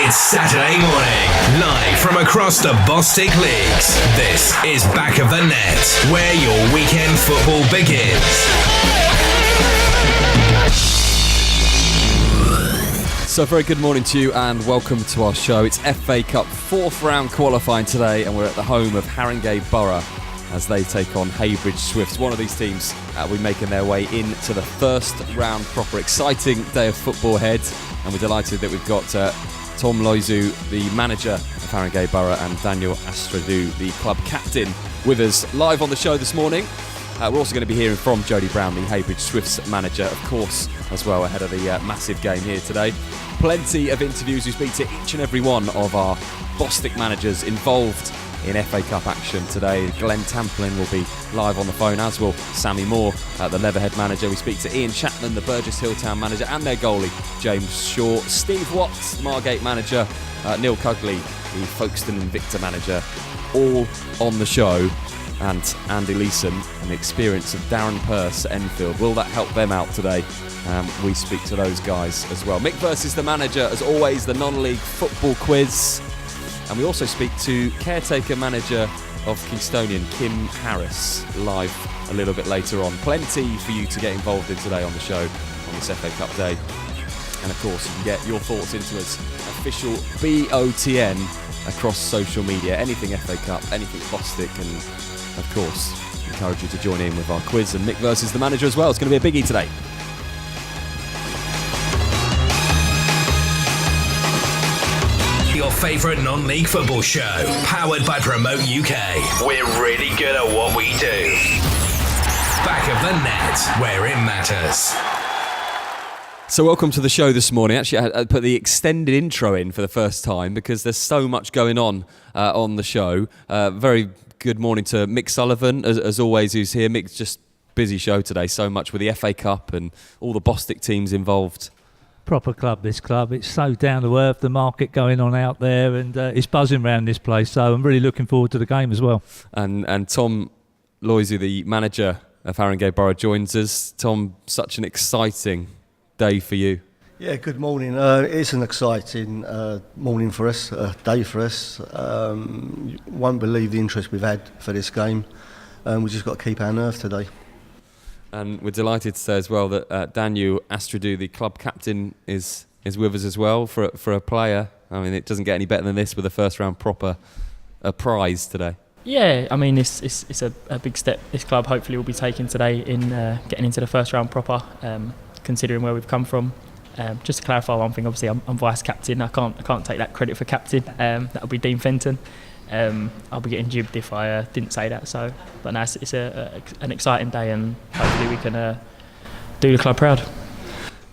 It's Saturday morning, live from across the Bostik Leagues. This is Back of the Net, where your weekend football begins. So very good morning to you and welcome to our show. It's FA Cup 4th round qualifying today and we're at the home of Haringey Borough as they take on Haybridge Swifts. One of these teams will be making their way into the first round proper. Exciting day of football ahead, and we're delighted that we've got Tom Loizu, the manager of Haringey Borough, and Daniel Astradou, the club captain, with us live on the show this morning. We're also going to be hearing from Jody Brown, the Haybridge Swifts manager, of course, as well, ahead of the massive game here today. Plenty of interviews. We speak to each and every one of our Bostik managers involved in FA Cup action today. Glenn Tamplin will be live on the phone, as will Sammy Moore, the Leatherhead manager. We speak to Ian Chapman, the Burgess Hilltown manager, and their goalie, James Shaw. Steve Watts, the Margate manager, Neil Cugley, the Folkestone Invicta manager, all on the show. And Andy Leeson and the experience of Darren Purse at Enfield. Will that help them out today? We speak to those guys as well. Mick versus the manager, as always, the non-league football quiz. And we also speak to caretaker manager of Kingstonian, Kim Harris, live a little bit later on. Plenty for you to get involved in today on the show on this FA Cup day. And of course, you can get your thoughts into us, official BOTN, across social media. Anything FA Cup, anything Bostik, and of course, encourage you to join in with our quiz and Mick versus the manager as well. It's going to be a biggie today. Your favourite non-league football show, powered by Promote UK. We're really good at what we do. Back of the Net, where it matters. So welcome to the show this morning. Actually, I put the extended intro in for the first time because there's so much going on the show. Very good morning to Mick Sullivan, as always, who's here. Mick's just busy show today, so much with the FA Cup and all the Bostik teams involved. Proper club, this club. It's so down to earth, the market going on out there, and it's buzzing around this place, so I'm really looking forward to the game as well. And Tom Loizu, the manager of Haringey Borough, joins us. Tom, such an exciting day for you. Yeah, good morning. It's an exciting morning for us, day for us. You won't believe the interest we've had for this game. We've just got to keep our nerve today. And we're delighted to say as well that Daniel Astradou, the club captain, is with us as well for a player. I mean, it doesn't get any better than this with a first round proper prize today. Yeah, I mean, it's a big step this club hopefully will be taking today in getting into the first round proper, considering where we've come from. Just to clarify one thing, obviously I'm vice captain. I can't take that credit for captain. That'll be Dean Fenton. I'll be getting jibbed if I didn't say that. So, but no, it's an exciting day, and hopefully we can do the club proud.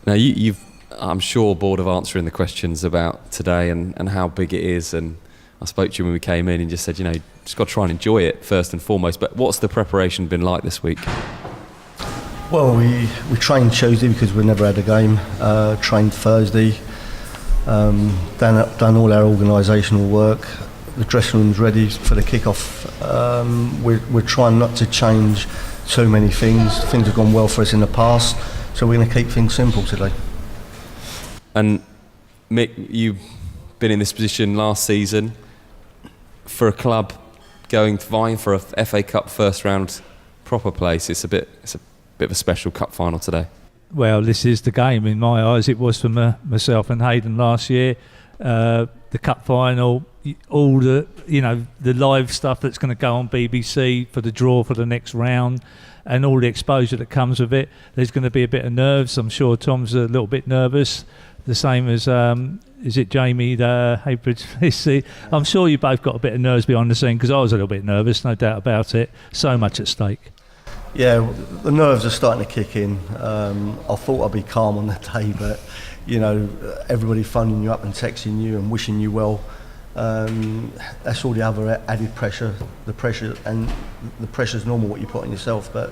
Now you've, I'm sure, bored of answering the questions about today and how big it is. And I spoke to you when we came in and just said, just got to try and enjoy it first and foremost. But what's the preparation been like this week? Well, we trained Tuesday because we never had a game. Trained Thursday. Done all our organisational work. The dressing room's ready for the kick-off. We're trying not to change too many things. Things have gone well for us in the past, so we're going to keep things simple today. And Mick, you've been in this position last season for a club vying for a FA Cup first round proper place. It's a bit of a special cup final today. Well, this is the game in my eyes. It was for myself and Hayden last year. The cup final, all the live stuff that's going to go on BBC for the draw for the next round, and all the exposure that comes with it. There's going to be a bit of nerves. I'm sure Tom's a little bit nervous. The same as is it Jamie, the Haybridge? I'm sure you both got a bit of nerves behind the scene, because I was a little bit nervous, no doubt about it. So much at stake. Yeah, the nerves are starting to kick in. I thought I'd be calm on the day, but everybody phoning you up and texting you and wishing you well. That's all the other added pressure. The pressure's normal what you put on yourself, but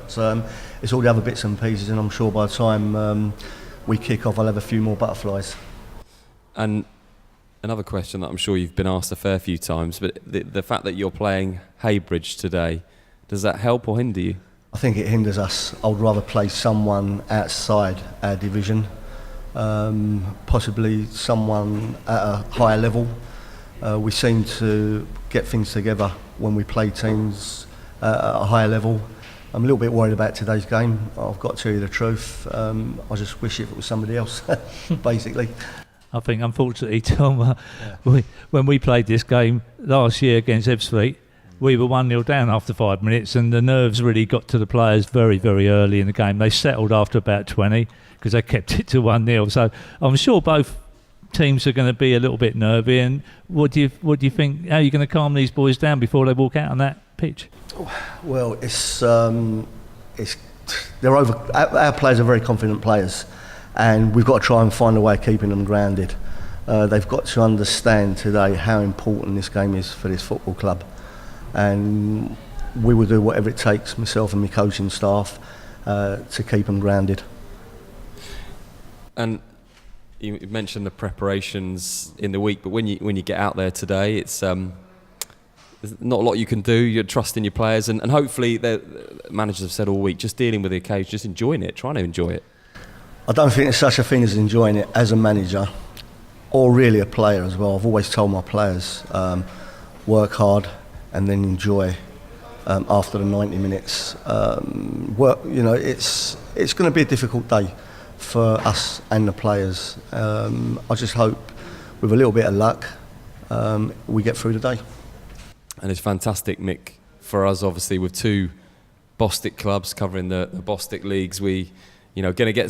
it's all the other bits and pieces. And I'm sure by the time we kick off, I'll have a few more butterflies. And another question that I'm sure you've been asked a fair few times, but the fact that you're playing Haybridge today, does that help or hinder you? I think it hinders us. I would rather play someone outside our division. possibly someone at a higher level. We seem to get things together when we play teams at a higher level. I'm a little bit worried about today's game. I've got to tell you the truth. I just wish it was somebody else, basically. I think, unfortunately, Tom, when we played this game last year against Ebbsfleet, we were 1-0 down after 5 minutes, and the nerves really got to the players very, very early in the game. They settled after about 20 because they kept it to 1-0. So I'm sure both teams are going to be a little bit nervy. And what do you think? How are you going to calm these boys down before they walk out on that pitch? Well, they're over. Our players are very confident players, and we've got to try and find a way of keeping them grounded. They've got to understand today how important this game is for this football club, and we will do whatever it takes, myself and my coaching staff, to keep them grounded. And you mentioned the preparations in the week, but when you get out there today, it's there's not a lot you can do. You're trusting your players, and hopefully the managers have said all week, just dealing with the occasion, just enjoying it, trying to enjoy it. I don't think there's such a thing as enjoying it as a manager, or really a player as well. I've always told my players, work hard and then enjoy after the 90 minutes. It's going to be a difficult day for us and the players. I just hope with a little bit of luck we get through the day. And it's fantastic, Mick, for us, obviously, with two Bostik clubs covering the Bostik leagues. We're going to get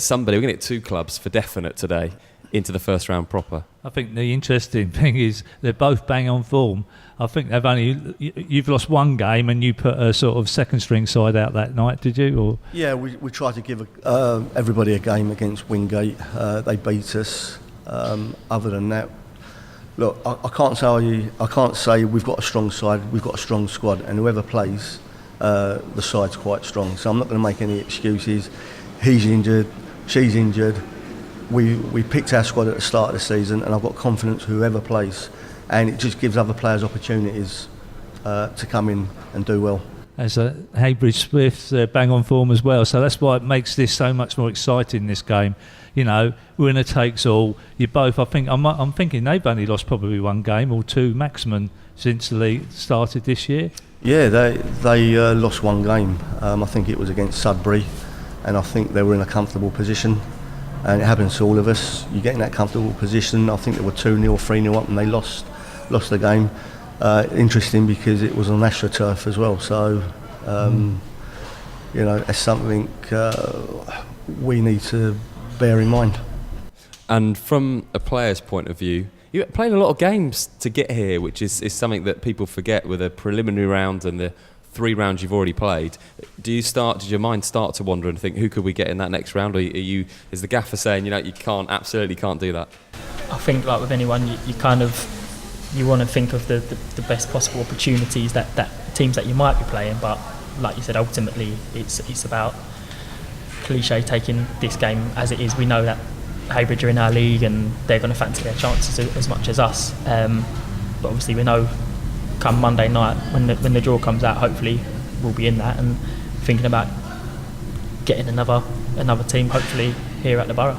two clubs for definite today into the first round proper. I think the interesting thing is they're both bang on form. I think you've lost one game and you put a sort of second string side out that night, did you? Or? Yeah, we tried to give everybody a game against Wingate. They beat us. Other than that, look, I can't say we've got a strong side. We've got a strong squad, and whoever plays, the side's quite strong. So I'm not going to make any excuses. He's injured, she's injured. We picked our squad at the start of the season, and I've got confidence whoever plays, and it just gives other players opportunities to come in and do well. As Haybridge Swifts, bang on form as well, so that's why it makes this so much more exciting, this game. Winner takes all. You both, I'm thinking they've only lost probably one game or two maximum since the league started this year. Yeah, they lost one game. I think it was against Sudbury, and I think they were in a comfortable position. And it happens to all of us. You get in that comfortable position. I think they were 2-0, 3-0 up, and they lost the game. Interesting because it was on AstroTurf as well. So, it's something we need to bear in mind. And from a player's point of view, you're playing a lot of games to get here, which is something that people forget with a preliminary round and the 3 rounds you've already played. Did your mind start to wander and think, who could we get in that next round? Or is the gaffer saying, you absolutely can't do that? I think, like with anyone, you want to think of the best possible opportunities that teams that you might be playing. But like you said, ultimately it's about cliche taking this game as it is. We know that Haybridge are in our league and they're going to fancy their chances as much as us. But obviously we know come Monday night when the draw comes out, hopefully we'll be in that and thinking about getting another team hopefully here at the Borough.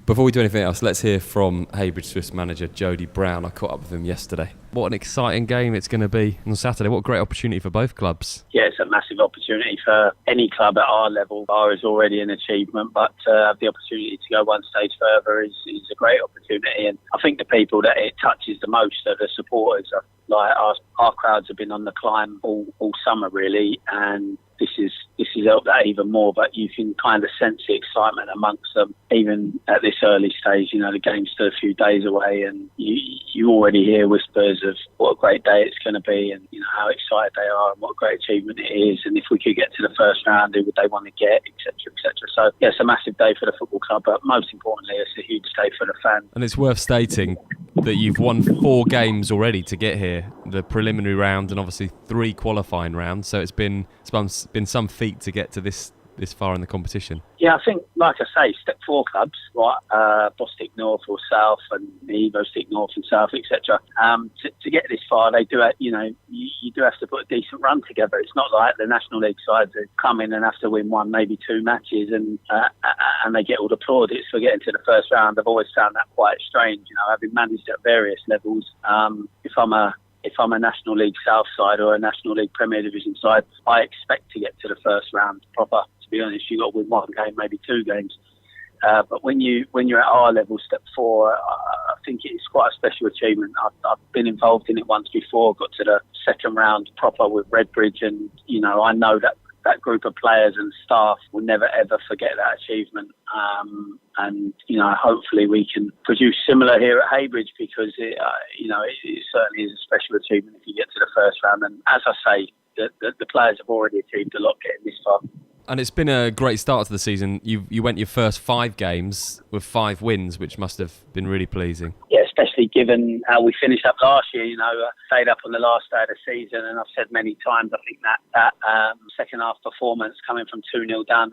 Before we do anything else, let's hear from Haybridge Swifts manager Jody Brown. I caught up with him yesterday. What an exciting game it's going to be on Saturday. What a great opportunity for both clubs. Yeah, it's a massive opportunity for any club at our level. Bar is already an achievement, but to have the opportunity to go one stage further is a great opportunity. And I think the people that it touches the most are the supporters. Like our crowds have been on the climb all summer really, and this is helped that even more, but you can kind of sense the excitement amongst them even at this early stage. The game's still a few days away, and you already hear whispers of what a great day it's going to be, and how excited they are and what a great achievement it is, and if we could get to the first round, who would they want to get, etc. So yeah, it's a massive day for the football club, but most importantly it's a huge day for the fans. And it's worth stating that you've won 4 games already to get here, the preliminary round and obviously 3 qualifying rounds, so it's been some feat to get to this this far in the competition? Yeah, I think, like I say, Step 4 clubs, right, Bostik North or South, and Evo Stick North and South, etc. To get this far, they do, you do have to put a decent run together. It's not like the National League sides that come in and have to win one, maybe two matches, and they get all the plaudits for getting to the first round. I've always found that quite strange. Having managed at various levels, if I'm a National League South side or a National League Premier Division side, I expect to get to the first round proper. To be honest, you've got to win one game, maybe two games. But when you're at our level, Step 4, I think it's quite a special achievement. I've been involved in it once before, got to the second round proper with Redbridge, and I know that group of players and staff will never ever forget that achievement. And hopefully we can produce similar here at Haybridge, because it certainly is a special achievement if you get to the first round. And as I say, the players have already achieved a lot getting this far. And it's been a great start to the season. You went your first 5 games with 5 wins, which must have been really pleasing. Yeah, especially given how we finished up last year. Stayed up on the last day of the season, and I've said many times, I think that second half performance coming from 2-0 down,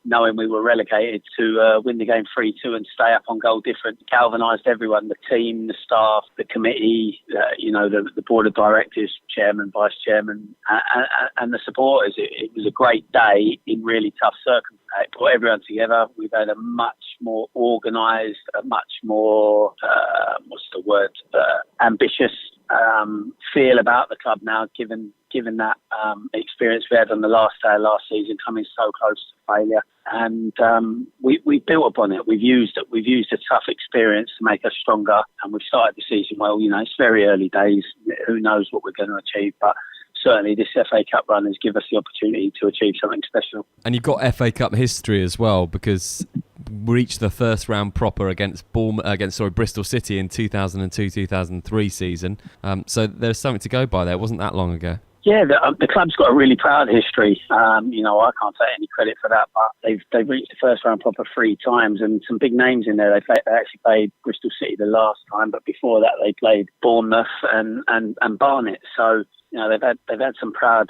knowing we were relegated, to win the game 3-2 and stay up on goal different, galvanised everyone, the team, the staff, the committee, the board of directors, chairman, vice chairman, and the supporters. It was a great day in really tough circumstances. It brought everyone together. We've had a much more organised, a much more, ambitious feel about the club now, given that experience we had on the last day of last season, coming so close to failure. And we built upon it. We've used a tough experience to make us stronger, and we've started the season well. It's very early days. Who knows what we're going to achieve, but certainly this FA Cup run has given us the opportunity to achieve something special. And you've got FA Cup history as well, because we reached the first round proper against Bristol City in 2002-2003 season. So there's something to go by there. It wasn't that long ago. Yeah, the club's got a really proud history. I can't take any credit for that, but they've reached the first round proper 3 times, and some big names in there. They actually played Bristol City the last time, but before that they played Bournemouth and Barnet. So they've had some proud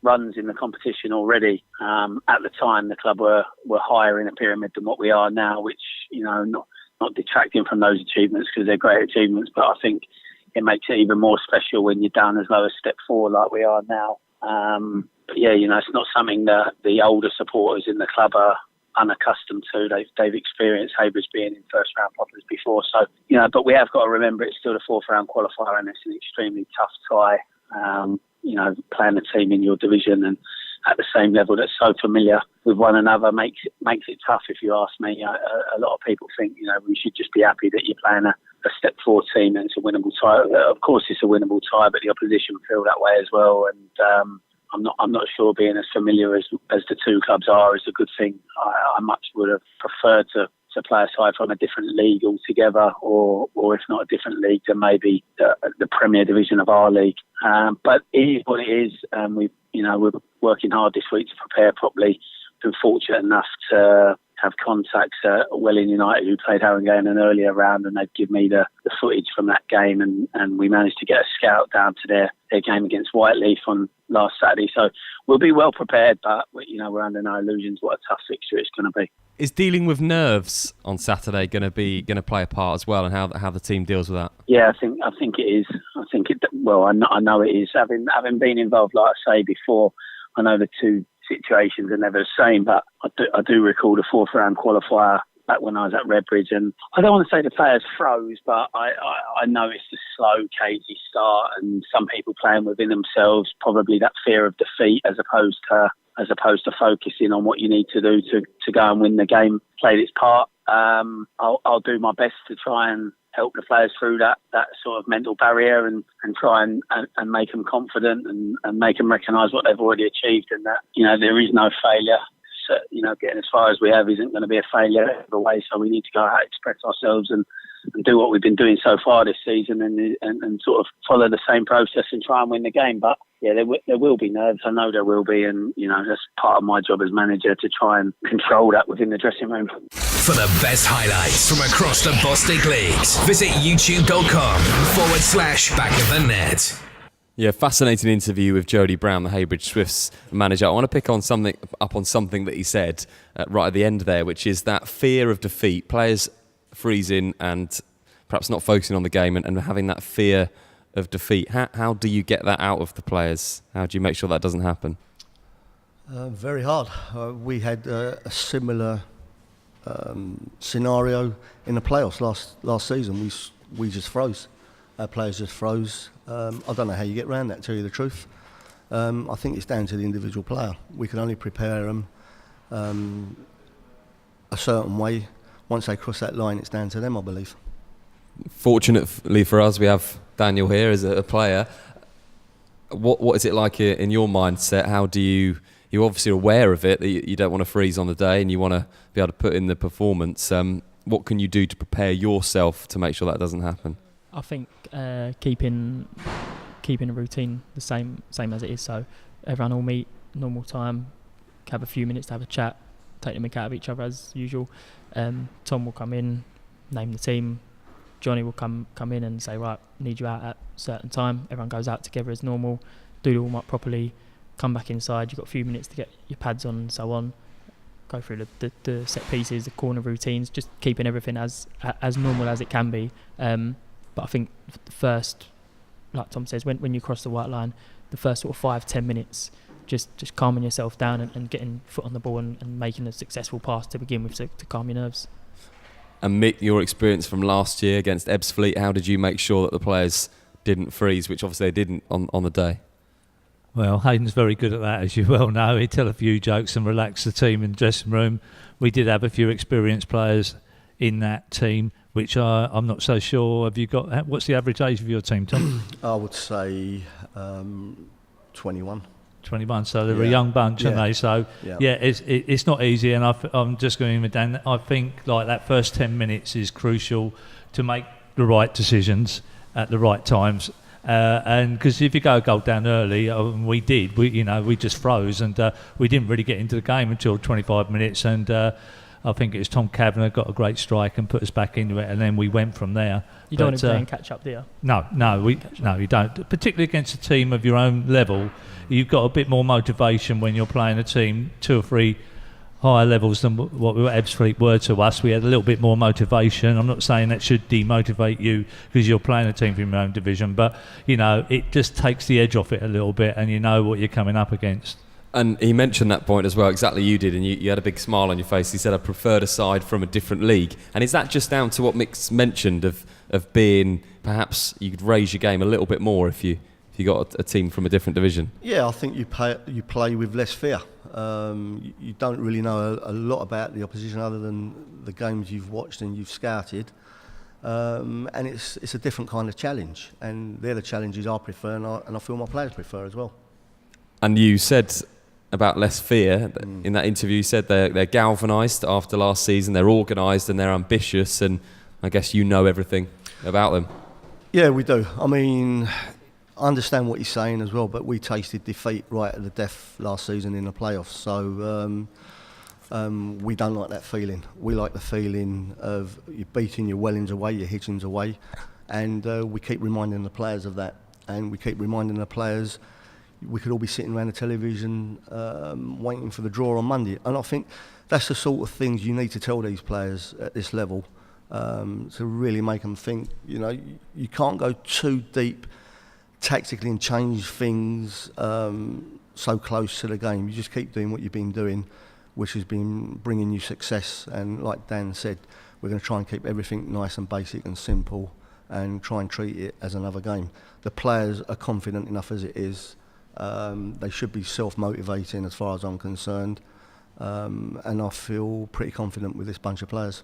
runs in the competition already. At the time, the club were higher in the pyramid than what we are now, which not detracting from those achievements, because they're great achievements, but I think it makes it even more special when you're down as low as Step 4 like we are now. But yeah, it's not something that the older supporters in the club are unaccustomed to. They've experienced Haybridge being in first round properties before. So, but we have got to remember it's still the 4th round qualifier, and it's an extremely tough tie. Playing a team in your division and at the same level that's so familiar with one another makes it tough, if you ask me. A lot of people think, we should just be happy that you're playing a Step 4 team and it's a winnable tie. Of course it's a winnable tie, but the opposition feel that way as well. And I'm not sure being as familiar as the two clubs are is a good thing. I much would have preferred to play a side from a different league altogether, or if not a different league, then maybe the Premier Division of our league. But it is what it is. We're working hard this week to prepare properly. Been fortunate enough to have contacts at Welling United, who played Haringey in an earlier round, and they'd give me the footage from that game, and we managed to get a scout down to their game against Whiteleaf on last Saturday. So we'll be well prepared, but we're under no illusions what a tough fixture it's going to be. Is dealing with nerves on Saturday going to play a part as well, and how the team deals with that? Yeah, I think it is. I know it is. Having been involved, like I say before, I know the two situations are never the same, but I do recall the 4th round qualifier back when I was at Redbridge, and I don't want to say the players froze, but I noticed a slow, cagey start, and some people playing within themselves, probably that fear of defeat as opposed to focusing on what you need to do to go and win the game, played its part. I'll do my best to try and help the players through that sort of mental barrier and try and make them confident and make them recognise what they've already achieved, and that there is no failure. So, getting as far as we have isn't going to be a failure either way, so we need to go out, express ourselves and do what we've been doing so far this season and sort of follow the same process and try and win the game. But yeah, there will be nerves. I know there will be, and that's part of my job as manager to try and control that within the dressing room. For the best highlights from across the Bostik Leagues, visit youtube.com/back of the net. Yeah, fascinating interview with Jody Brown, the Heybridge Swifts manager. I want to pick on something that he said right at the end there, which is that fear of defeat, players freezing and perhaps not focusing on the game and having that fear of defeat. How do you get that out of the players? How do you make sure that doesn't happen? Very hard. We had a similar scenario in the playoffs last season. We just froze. Our players just froze. I don't know how you get around that, to tell you the truth. I think it's down to the individual player. We can only prepare them a certain way. Once they cross that line, it's down to them, I believe. Fortunately for us, we have Daniel here as a player. What is it like in your mindset? How do you're obviously aware of it, that you don't want to freeze on the day and you want to be able to put in the performance. What can you do to prepare yourself to make sure that doesn't happen? I think keeping a routine the same as it is. So everyone will meet normal time, have a few minutes to have a chat, take the mick out of each other as usual. Tom will come in, name the team. Johnny will come in and say, right, need you out at a certain time. Everyone goes out together as normal, do the warm up properly, come back inside. You've got a few minutes to get your pads on and so on. Go through the set pieces, the corner routines, just keeping everything as normal as it can be. But I think the first, like Tom says, when you cross the white line, the first sort of 5-10 minutes, just calming yourself down and getting foot on the ball and making a successful pass to begin with to calm your nerves. And Mick, your experience from last year against Ebbsfleet, how did you make sure that the players didn't freeze, which obviously they didn't on the day? Well, Hayden's very good at that, as you well know. He'd tell a few jokes and relax the team in the dressing room. We did have a few experienced players in that team, which I'm not so sure. Have you got? What's the average age of your team, Tom? I would say 21. 21, so they're a young bunch, aren't they? So, it's not easy, and I'm just going with Dan. I think like that first 10 minutes is crucial to make the right decisions at the right times. And because if you go a goal down early, we did. We just froze, and we didn't really get into the game until 25 minutes. And I think it was Tom Kavanagh got a great strike and put us back into it, and then we went from there. You don't want to play and catch up, do you? No, you don't. Particularly against a team of your own level, you've got a bit more motivation when you're playing a team 2 or 3 higher levels than what Ebbsfleet were to us. We had a little bit more motivation. I'm not saying that should demotivate you because you're playing a team from your own division, but it just takes the edge off it a little bit, and you know what you're coming up against. And he mentioned that point as well, exactly you did, and you had a big smile on your face. He said, I preferred a side from a different league. And is that just down to what Mick's mentioned of being, perhaps you could raise your game a little bit more if you got a team from a different division? Yeah, I think you play with less fear. You don't really know a lot about the opposition other than the games you've watched and you've scouted. And it's a different kind of challenge. And they're the challenges I prefer, and I feel my players prefer as well. And you said about less fear in that interview. You said they're galvanised after last season, they're organised and they're ambitious, and I guess you know everything about them. Yeah, we do. I mean, I understand what he's saying as well, but we tasted defeat right at the death last season in the playoffs, so we don't like that feeling. We like the feeling of you beating your Wellings away, your Hitchens away, and we keep reminding the players of that, and we keep reminding the players we could all be sitting around the television waiting for the draw on Monday. And I think that's the sort of things you need to tell these players at this level to really make them think. You can't go too deep tactically and change things so close to the game. You just keep doing what you've been doing, which has been bringing you success. And like Dan said, we're going to try and keep everything nice and basic and simple and try and treat it as another game. The players are confident enough as it is. They should be self-motivating as far as I'm concerned, and I feel pretty confident with this bunch of players.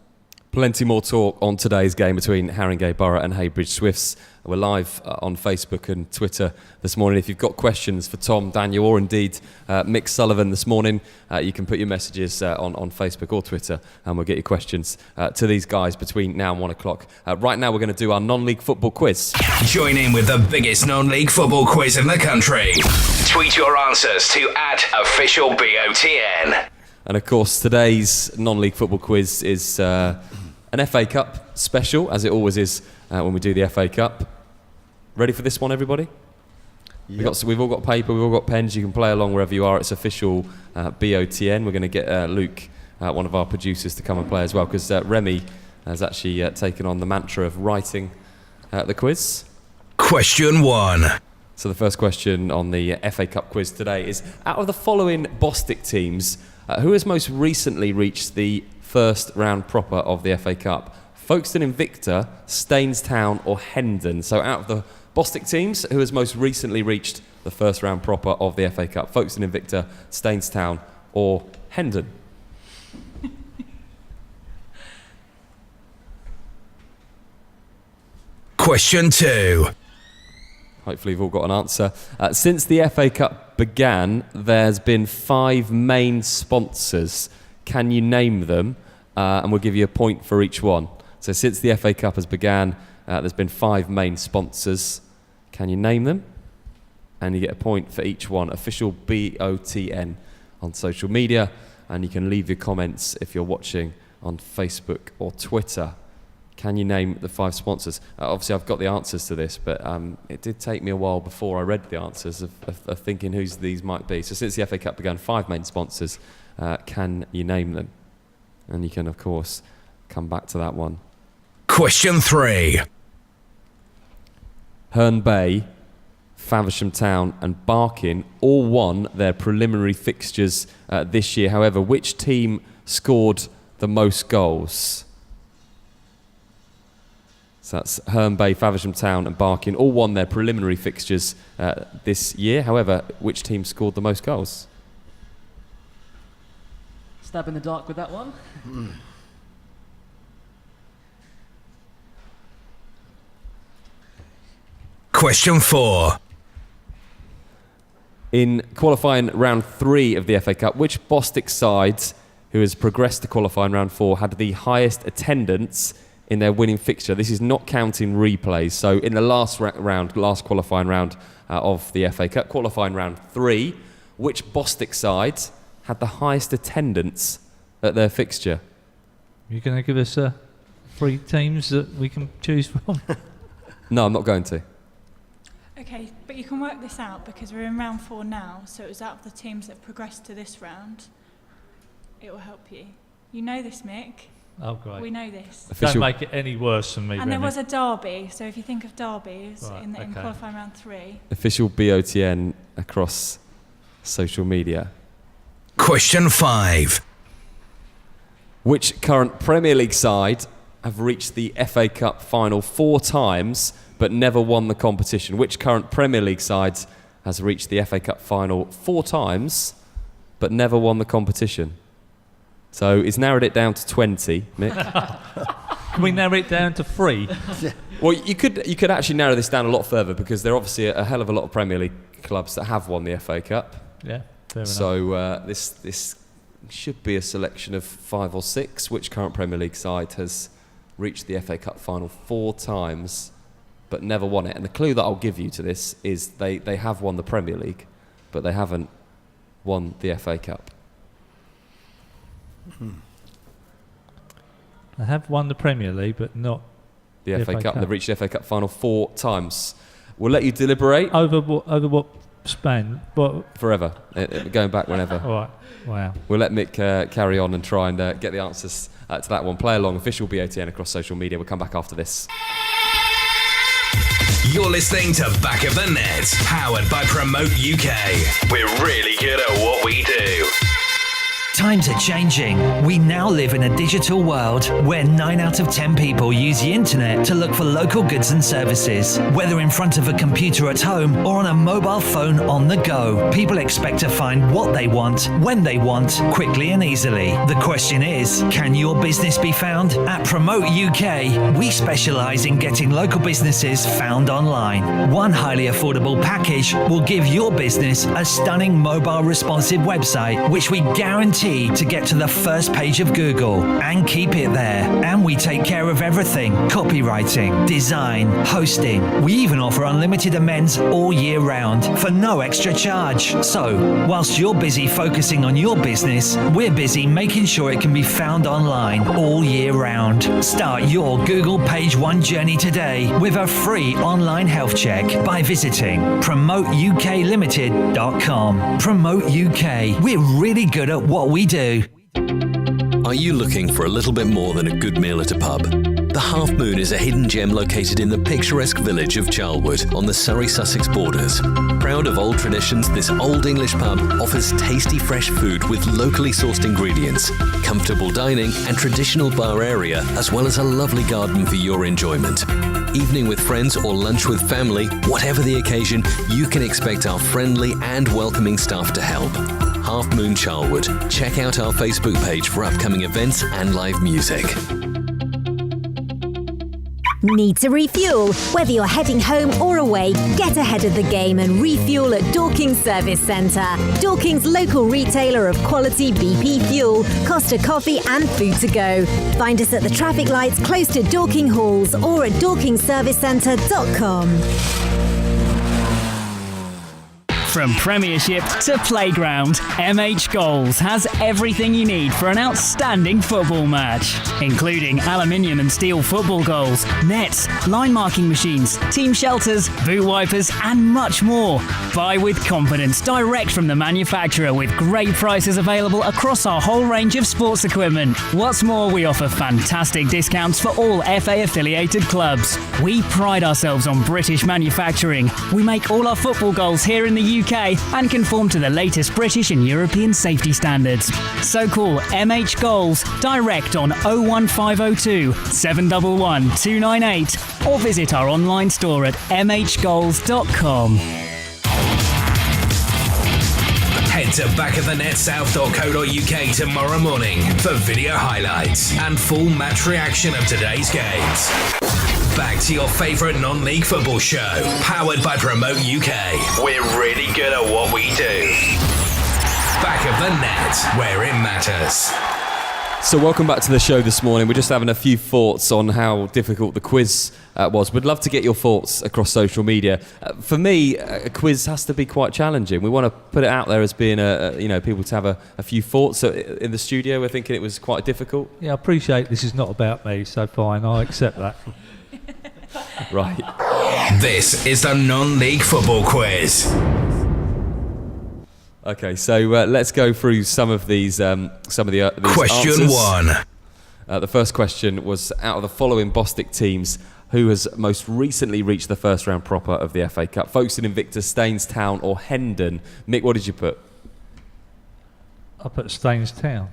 Plenty more talk on today's game between Haringey Borough and Heybridge Swifts. We're live on Facebook and Twitter this morning. If you've got questions for Tom, Daniel, or indeed Mick Sullivan this morning, you can put your messages on Facebook or Twitter, and we'll get your questions to these guys between now and 1 o'clock. Right now we're going to do our non-league football quiz. Join in with the biggest non-league football quiz in the country. Tweet your answers to @officialBOTN. And of course, today's non-league football quiz is an FA Cup special, as it always is when we do the FA Cup. Ready for this one, everybody? Yep. We've all got paper, we've all got pens. You can play along wherever you are. It's official BOTN. We're going to get Luke, one of our producers, to come and play as well, because Remy has actually taken on the mantra of writing the quiz. Question 1. So the first question on the FA Cup quiz today is, out of the following Bostik teams, who has most recently reached the first round proper of the FA Cup? Folkestone Invicta, Stainstown or Hendon? So out of the Bostik teams, who has most recently reached the first round proper of the FA Cup? Folkestone Invicta, Stainstown or Hendon? Question 2. Hopefully you've all got an answer. Since the FA Cup began, there's been 5 main sponsors. Can you name them? And we'll give you a point for each one. So since the FA Cup has began, there's been 5 main sponsors. Can you name them? And you get a point for each one. Official BOTN on social media. And you can leave your comments if you're watching on Facebook or Twitter. Can you name the 5 sponsors? Obviously, I've got the answers to this, but it did take me a while before I read the answers of thinking whose these might be. So since the FA Cup began, 5 main sponsors. Can you name them? And you can, of course, come back to that one. Question 3. Herne Bay, Faversham Town and Barking all won their preliminary fixtures this year. However, which team scored the most goals? So that's Herne Bay, Faversham Town and Barking all won their preliminary fixtures this year. However, which team scored the most goals? Stab in the dark with that one. Question 4. In qualifying round 3 of the FA Cup, which Bostik side who has progressed to qualifying round 4 had the highest attendance in their winning fixture? This is not counting replays. So in the last qualifying round of the FA Cup, qualifying round 3, which Bostik side had the highest attendance at their fixture? You're going to give us 3 teams that we can choose from? No, I'm not going to. Okay, but you can work this out because we're in round 4 now, so it was out of the teams that progressed to this round. It will help you. You know this, Mick. Oh, great. We know this. Don't make it any worse than me, And Remy. there was a derby, so if you think of derbies Right, in qualifying round 3. Official BOTN across social media. Question 5. Which current Premier League side have reached the FA Cup final 4 times but never won the competition? Which current Premier League side has reached the FA Cup final 4 times but never won the competition? So it's narrowed it down to 20, Mick. Can we narrow it down to 3? Well, you could actually narrow this down a lot further because there are obviously a hell of a lot of Premier League clubs that have won the FA Cup. Yeah, fair enough. So this should be a selection of 5 or 6. Which current Premier League side has reached the FA Cup final 4 times but never won it? And the clue that I'll give you to this is they have won the Premier League, but they haven't won the FA Cup. They have won the Premier League, but not the FA Cup. They've reached the FA Cup final 4 times. We'll let you deliberate. Over what span? What? Forever. Going back whenever. All right. Wow. We'll let Mick carry on and try and get the answers to that one. Play along, official BOTN across social media. We'll come back after this. You're listening to Back of the Net, powered by Promote UK. We're really good at what we do. Times are changing. We now live in a digital world where 9 out of 10 people use the internet to look for local goods and services. Whether in front of a computer at home or on a mobile phone on the go, people expect to find what they want, when they want, quickly and easily. The question is, can your business be found? At Promote UK, we specialise in getting local businesses found online. One highly affordable package will give your business a stunning mobile responsive website, which we guarantee key to get to the first page of Google and keep it there. And we take care of everything: copywriting, design, hosting. We even offer unlimited amends all year round for no extra charge. So, whilst you're busy focusing on your business, we're busy making sure it can be found online all year round. Start your Google Page One journey today with a free online health check by visiting promoteUKLimited.com. Promote UK. We're really good at what we do. Are you looking for a little bit more than a good meal at a pub? The Half Moon is a hidden gem located in the picturesque village of Charlwood on the Surrey-Sussex borders. Proud of old traditions, this old English pub offers tasty fresh food with locally sourced ingredients, comfortable dining and traditional bar area, as well as a lovely garden for your enjoyment. Evening with friends or lunch with family, whatever the occasion, you can expect our friendly and welcoming staff to help. Half Moon Charlwood. Check out our Facebook page for upcoming events and live music. Need to refuel? Whether you're heading home or away, get ahead of the game and refuel at Dorking's Service Centre. Dorking's local retailer of quality BP fuel, Costa coffee and food to go. Find us at the traffic lights close to Dorking Halls or at dorkingservicecentre.com. From Premiership to Playground, MH Goals has everything you need for an outstanding football match, including aluminium and steel football goals, nets, line marking machines, team shelters, boot wipers, and much more. Buy with confidence direct from the manufacturer with great prices available across our whole range of sports equipment. What's more, we offer fantastic discounts for all FA affiliated clubs. We pride ourselves on British manufacturing. We make all our football goals here in the UK and conform to the latest British and European safety standards. So call MH Goals direct on 01502 711 298 or visit our online store at mhgoals.com. Head to backofthenetsouth.co.uk tomorrow morning for video highlights and full match reaction of today's games. Back to your favourite non-league football show, powered by Promote UK. We're really good at what we do. Back of the net, where it matters. So welcome back to the show this morning. We're just having a few thoughts on how difficult the quiz was. We'd love to get your thoughts across social media. For me, a quiz has to be quite challenging. We want to put it out there as being people to have a few thoughts. So in the studio, we're thinking it was quite difficult. Yeah, I appreciate this is not about me, so fine, I accept that. Right. This is the non-league football quiz. Okay, so let's go through some of these. These Question answers. 1. The first question was: out of the following Bostik teams, who has most recently reached the first round proper of the FA Cup? Folkestone Invictus, Stainstown, or Hendon? Mick, what did you put? I put Stainstown.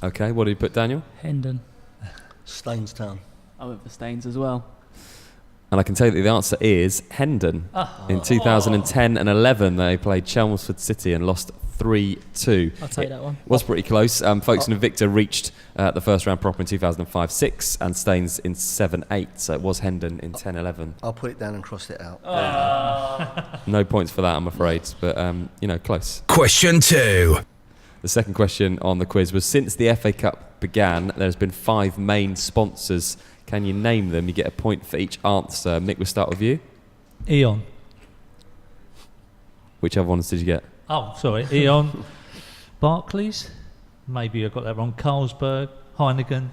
Okay, what did you put, Daniel? Hendon. Stainstown. I went for Staines as well. And I can tell you that the answer is Hendon. In 2010 and 11, they played Chelmsford City and lost 3-2. I'll take that one. It was pretty close. Folkestone Invicta reached the first round proper in 2005-06 and Staines in 7-8. So it was Hendon in 10-11. I'll put it down and cross it out. No points for that, I'm afraid. But, close. Question 2. The second question on the quiz was: since the FA Cup began, there's been 5 main sponsors. Can you name them? You get a point for each answer. Mick, we'll start with you. Eon. Which other ones did you get? Oh, sorry. Eon. Barclays. Maybe I got that wrong. Carlsberg. Heineken.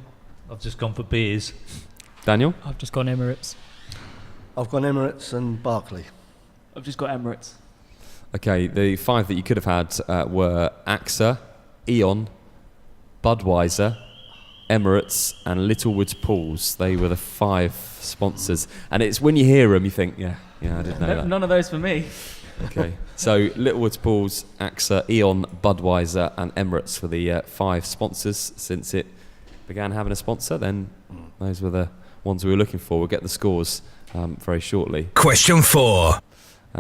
I've just gone for beers. Daniel? I've just gone Emirates. I've gone Emirates and Barclay. I've just got Emirates. Okay, the 5 that you could have had were AXA, Eon, Budweiser, Emirates and Littlewoods Pools. They were the 5 sponsors. And it's when you hear them, you think, yeah, I didn't know that. None of those for me. Okay, so Littlewoods Pools, AXA, Eon, Budweiser and Emirates were the 5 sponsors since it began having a sponsor. Then those were the ones we were looking for. We'll get the scores very shortly. Question 4.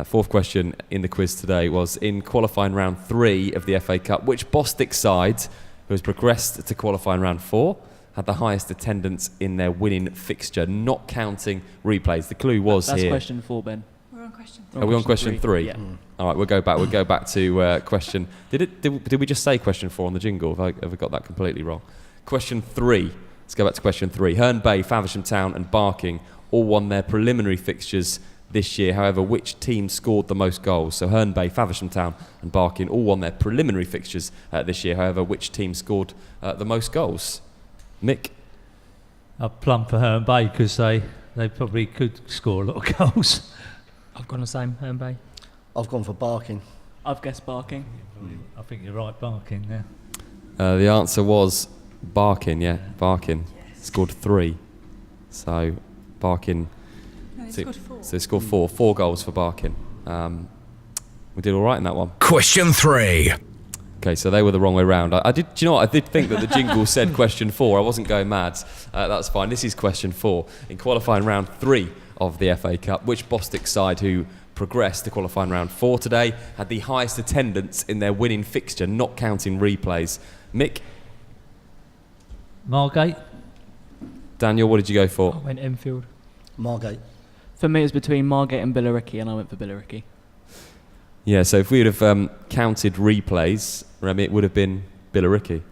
Fourth question in the quiz today was: in qualifying round 3 of the FA Cup, which Bostik side, who has progressed to qualifying round 4, had the highest attendance in their winning fixture, not counting replays? The clue was That's here. question 4, Ben. we're on question Are we on question 3? Yeah. All right, we'll go back. We'll go back to question. Did we just say question 4 on the jingle? Have I got that completely wrong? Question 3. Let's go back to question 3. Herne Bay, Faversham Town, and Barking all won their preliminary fixtures this year. However, which team scored the most goals? So Herne Bay, Faversham Town, and Barking all won their preliminary fixtures this year. However, which team scored the most goals? Mick. I plumb for Herne Bay because they probably could score a lot of goals. I've gone the same, Herne Bay. I've gone for Barking. I've guessed Barking. I think you're right, Barking there. The answer was Barking. Yeah, Barking scored 3. So Barking. No, they scored 4. So they scored 4. 4 goals for Barking. We did all right in that one. Question 3. Okay, so they were the wrong way round. I did. Do you know what? I did think that the jingle said question 4. I wasn't going mad. That's fine. This is question 4. In qualifying round 3 of the FA Cup, which Bostik side who progressed to qualifying round 4 today had the highest attendance in their winning fixture, not counting replays? Mick? Margate. Daniel, what did you go for? I went Enfield. Margate. For me, it was between Margate and Billericay, and I went for Billericay. Yeah, so if we would have counted replays, Remy, it would have been Billericay.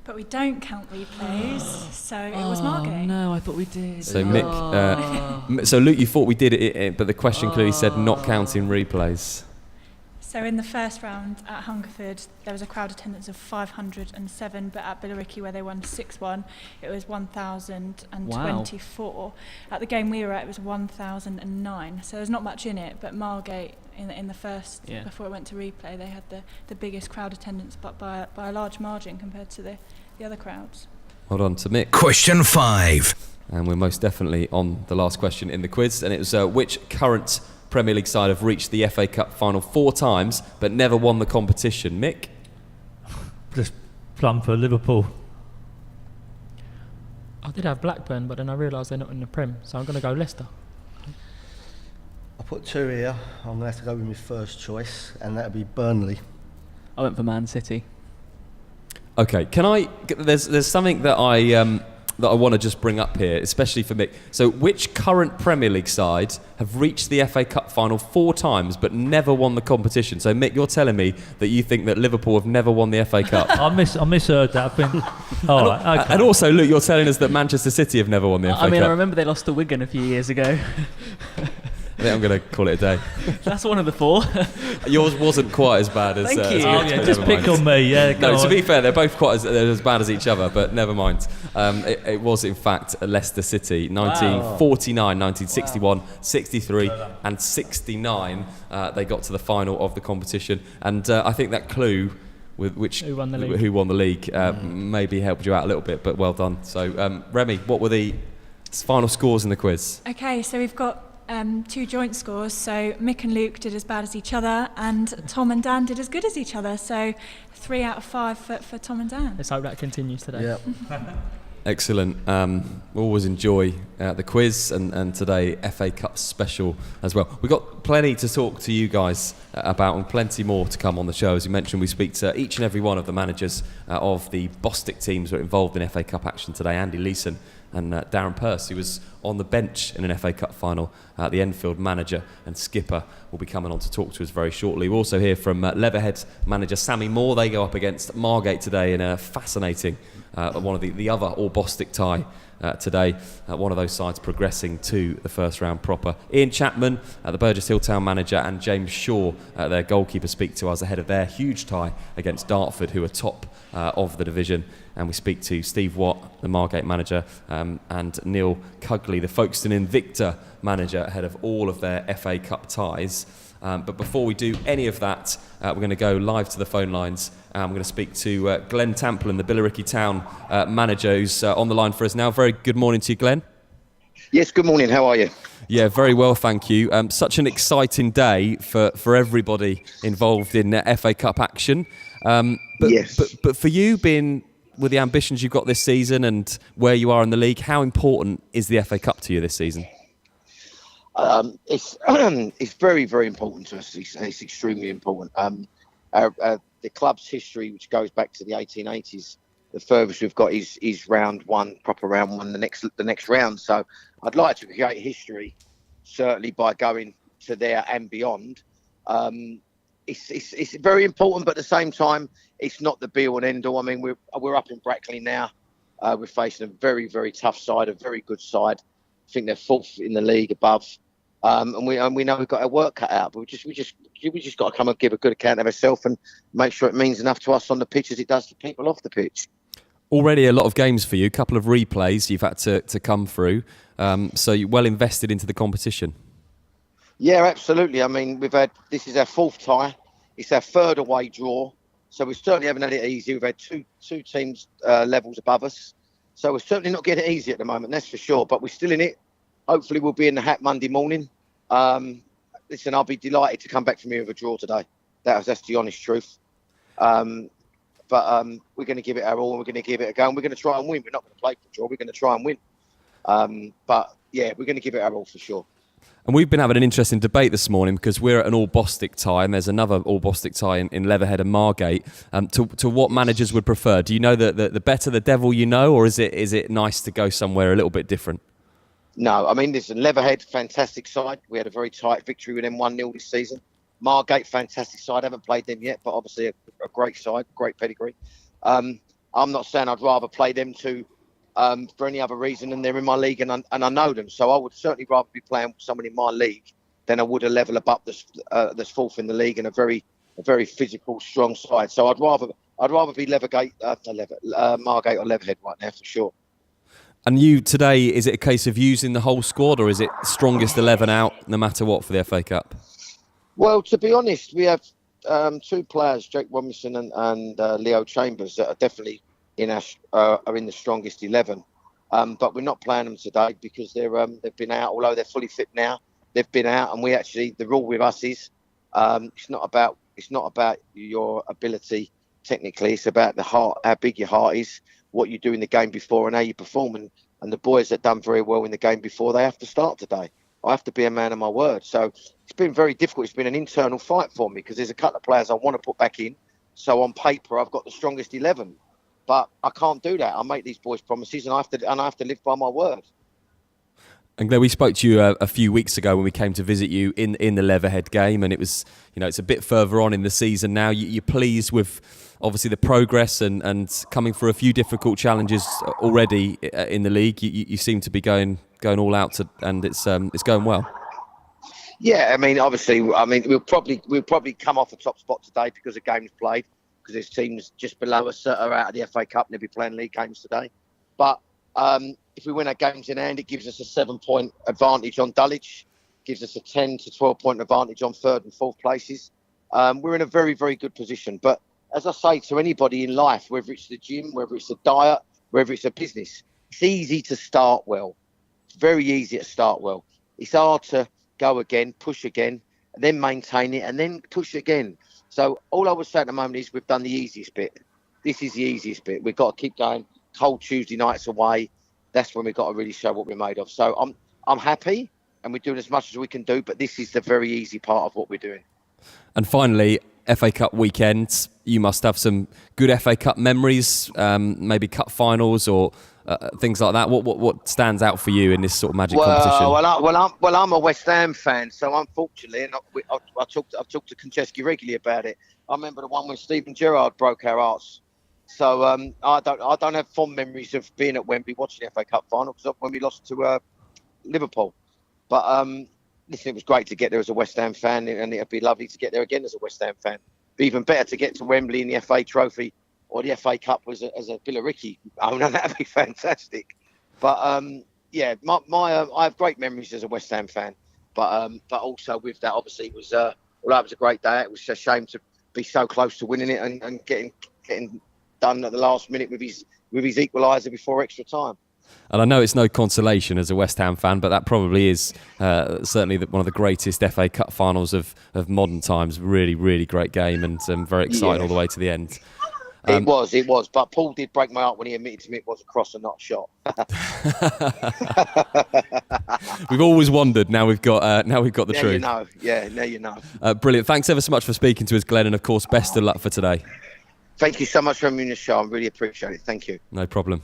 But we don't count replays, so it was Margate. No, I thought we did. So Mick, so Luke, you thought we did it, but the question clearly said not counting replays. So in the first round at Hungerford, there was a crowd attendance of 507, but at Billericay, where they won 6-1, it was 1,024. Wow. At the game we were at, it was 1,009. So there's not much in it, but Margate, in the first, before it went to replay, they had the biggest crowd attendance, but by a large margin compared to the other crowds. Hold on to Mick. Question 5. And we're most definitely on the last question in the quiz, and it was which current Premier League side have reached the FA Cup final 4 times but never won the competition? Mick? Just plumb for Liverpool. I did have Blackburn, but then I realised they're not in the Prem, so I'm going to go Leicester. I put 2 here. I'm going to have to go with my first choice, and that would be Burnley. I went for Man City. Okay, can I? There's something that I want to just bring up here, especially for Mick. So, which current Premier League side have reached the FA Cup final 4 times but never won the competition? So, Mick, you're telling me that you think that Liverpool have never won the FA Cup? I misheard that. Okay. And also, Luke, you're telling us that Manchester City have never won the FA Cup. I remember they lost to Wigan a few years ago. I think I'm going to call it a day. That's one of the 4. Yours wasn't quite as bad as... Thank you. Just pick on me. Yeah. No, to be fair, they're both quite as bad as each other, but never mind. It was, in fact, Leicester City. 1949, 1961, 63 and 69. They got to the final of the competition. And I think that clue... with which who won the league maybe helped you out a little bit, but well done. So, Remy, what were the final scores in the quiz? Okay, so we've got 2 joint scores. So Mick and Luke did as bad as each other, and Tom and Dan did as good as each other. So 3 out of 5 for Tom and Dan. Let's hope that continues today. Yep. Excellent. We always enjoy the quiz and today FA Cup special as well. We've got plenty to talk to you guys about and plenty more to come on the show. As you mentioned, we speak to each and every one of the managers of the Bostik teams that are involved in FA Cup action today. Andy Leeson and Darren Pearce, who was on the bench in an FA Cup final. The Enfield manager and skipper will be coming on to talk to us very shortly. We'll also hear from Leatherhead manager Sammy Moore. They go up against Margate today in a fascinating one of the other all Bostik tie today. One of those sides progressing to the first round proper. Ian Chapman, the Burgess Hill Town manager, and James Shaw, their goalkeeper, speak to us ahead of their huge tie against Dartford, who are top of the division. And we speak to Steve Watt, the Margate manager, and Neil Cugley, the Folkestone Invicta manager, ahead of all of their FA Cup ties. But before we do any of that, we're going to go live to the phone lines. We're going to speak to Glenn Tamplin, the Billericay Town manager, who's on the line for us now. Very good morning to you, Glenn. Yes, good morning. How are you? Yeah, very well, thank you. Such an exciting day for everybody involved in FA Cup action. But for you, being with the ambitions you've got this season and where you are in the league, how important is the FA Cup to you this season? It's very, very important to us. It's extremely important. The club's history, which goes back to the 1880s, the furthest we've got is round 1, proper round 1, the next round. So I'd like to create history, certainly by going to there and beyond. It's very important, but at the same time, it's not the be-all and end-all. I mean, we're up in Brackley now. We're facing a very, very tough side, a very good side. I think they're 4th in the league above, and we know we've got our work cut out. But we just got to come and give a good account of ourselves and make sure it means enough to us on the pitch as it does to people off the pitch. Already a lot of games for you, a couple of replays you've had to come through, so you're well invested into the competition. Yeah, absolutely. I mean, this is our 4th tie. It's our 3rd away draw. So we certainly haven't had it easy. We've had two teams levels above us. So we're certainly not getting it easy at the moment, that's for sure. But we're still in it. Hopefully we'll be in the hat Monday morning. Listen, I'll be delighted to come back from here with a draw today. That's the honest truth. But we're going to give it our all and we're going to give it a go. And we're going to try and win. We're not going to play for a draw. We're going to try and win. But, yeah, we're going to give it our all for sure. And we've been having an interesting debate this morning because we're at an all-Bostik tie and there's another all-Bostik tie in Leatherhead and Margate. To what managers would prefer? Do you know the better the devil you know, or is it nice to go somewhere a little bit different? No, I mean, listen, Leatherhead, fantastic side. We had a very tight victory with them 1-0 this season. Margate, fantastic side. I haven't played them yet, but obviously a great side, great pedigree. I'm not saying I'd rather play them two for any other reason, and they're in my league and I know them. So I would certainly rather be playing with someone in my league than I would a level above that's 4th in the league and a very physical, strong side. So I'd rather be Margate or Leatherhead right now for sure. And you today, is it a case of using the whole squad, or is it strongest 11 out no matter what for the FA Cup? Well, to be honest, we have 2 players, Jake Robinson and Leo Chambers, that are definitely are in the strongest 11, but we're not playing them today because they've been out. Although they're fully fit now, they've been out, and the rule with us is it's not about your ability technically. It's about the heart, how big your heart is, what you do in the game before, and how you perform. And the boys that done very well in the game before, they have to start today. I have to be a man of my word. So it's been very difficult. It's been an internal fight for me because there's a couple of players I want to put back in. So on paper, I've got the strongest 11. But I can't do that. I make these boys promises, and I have to live by my word. And Glenn, we spoke to you a few weeks ago when we came to visit you in the Leatherhead game, and it was, it's a bit further on in the season now. You're pleased with obviously the progress and coming through a few difficult challenges already in the league. You seem to be going all out, and it's going well. Yeah, I mean, obviously, we'll probably come off a top spot today because the game's played. Because there's teams just below us that are out of the FA Cup and they'll be playing league games today. But if we win our games in hand, it gives us a 7-point advantage on Dulwich, gives us a 10 to 12-point advantage on 3rd and 4th places. We're in a very, very good position. But as I say to anybody in life, whether it's the gym, whether it's a diet, whether it's a business, it's easy to start well. It's very easy to start well. It's hard to go again, push again, and then maintain it, and then push again. So all I would say at the moment is we've done the easiest bit. This is the easiest bit. We've got to keep going. Cold Tuesday nights away. That's when we've got to really show what we're made of. So I'm happy, and we're doing as much as we can do, but this is the very easy part of what we're doing. And finally, FA Cup weekend. You must have some good FA Cup memories, maybe cup finals or things like that. What stands out for you in this sort of magic competition? Well, I'm a West Ham fan, so unfortunately, and I've talked to Konchesky regularly about it. I remember the one when Steven Gerrard broke our hearts. So I don't have fond memories of being at Wembley watching the FA Cup final because when we lost to Liverpool. But listen, it was great to get there as a West Ham fan, and it'd be lovely to get there again as a West Ham fan. But even better to get to Wembley in the FA Trophy or the FA Cup as a Billericay owner. That'd be fantastic. But I have great memories as a West Ham fan. But also with that, obviously, it was although it was a great day, it was a shame to be so close to winning it and getting done at the last minute with his equaliser before extra time. And I know it's no consolation as a West Ham fan, but that probably is certainly one of the greatest FA Cup finals of modern times. Really, really great game, and very exciting all the way to the end. It was. But Paul did break my heart when he admitted to me it was a cross and not a shot. We've always wondered. Now we've got the truth. You know. Yeah, now you know. Brilliant. Thanks ever so much for speaking to us, Glenn, and of course, best of luck for today. Thank you so much for having me on the show. I really appreciate it. Thank you. No problem.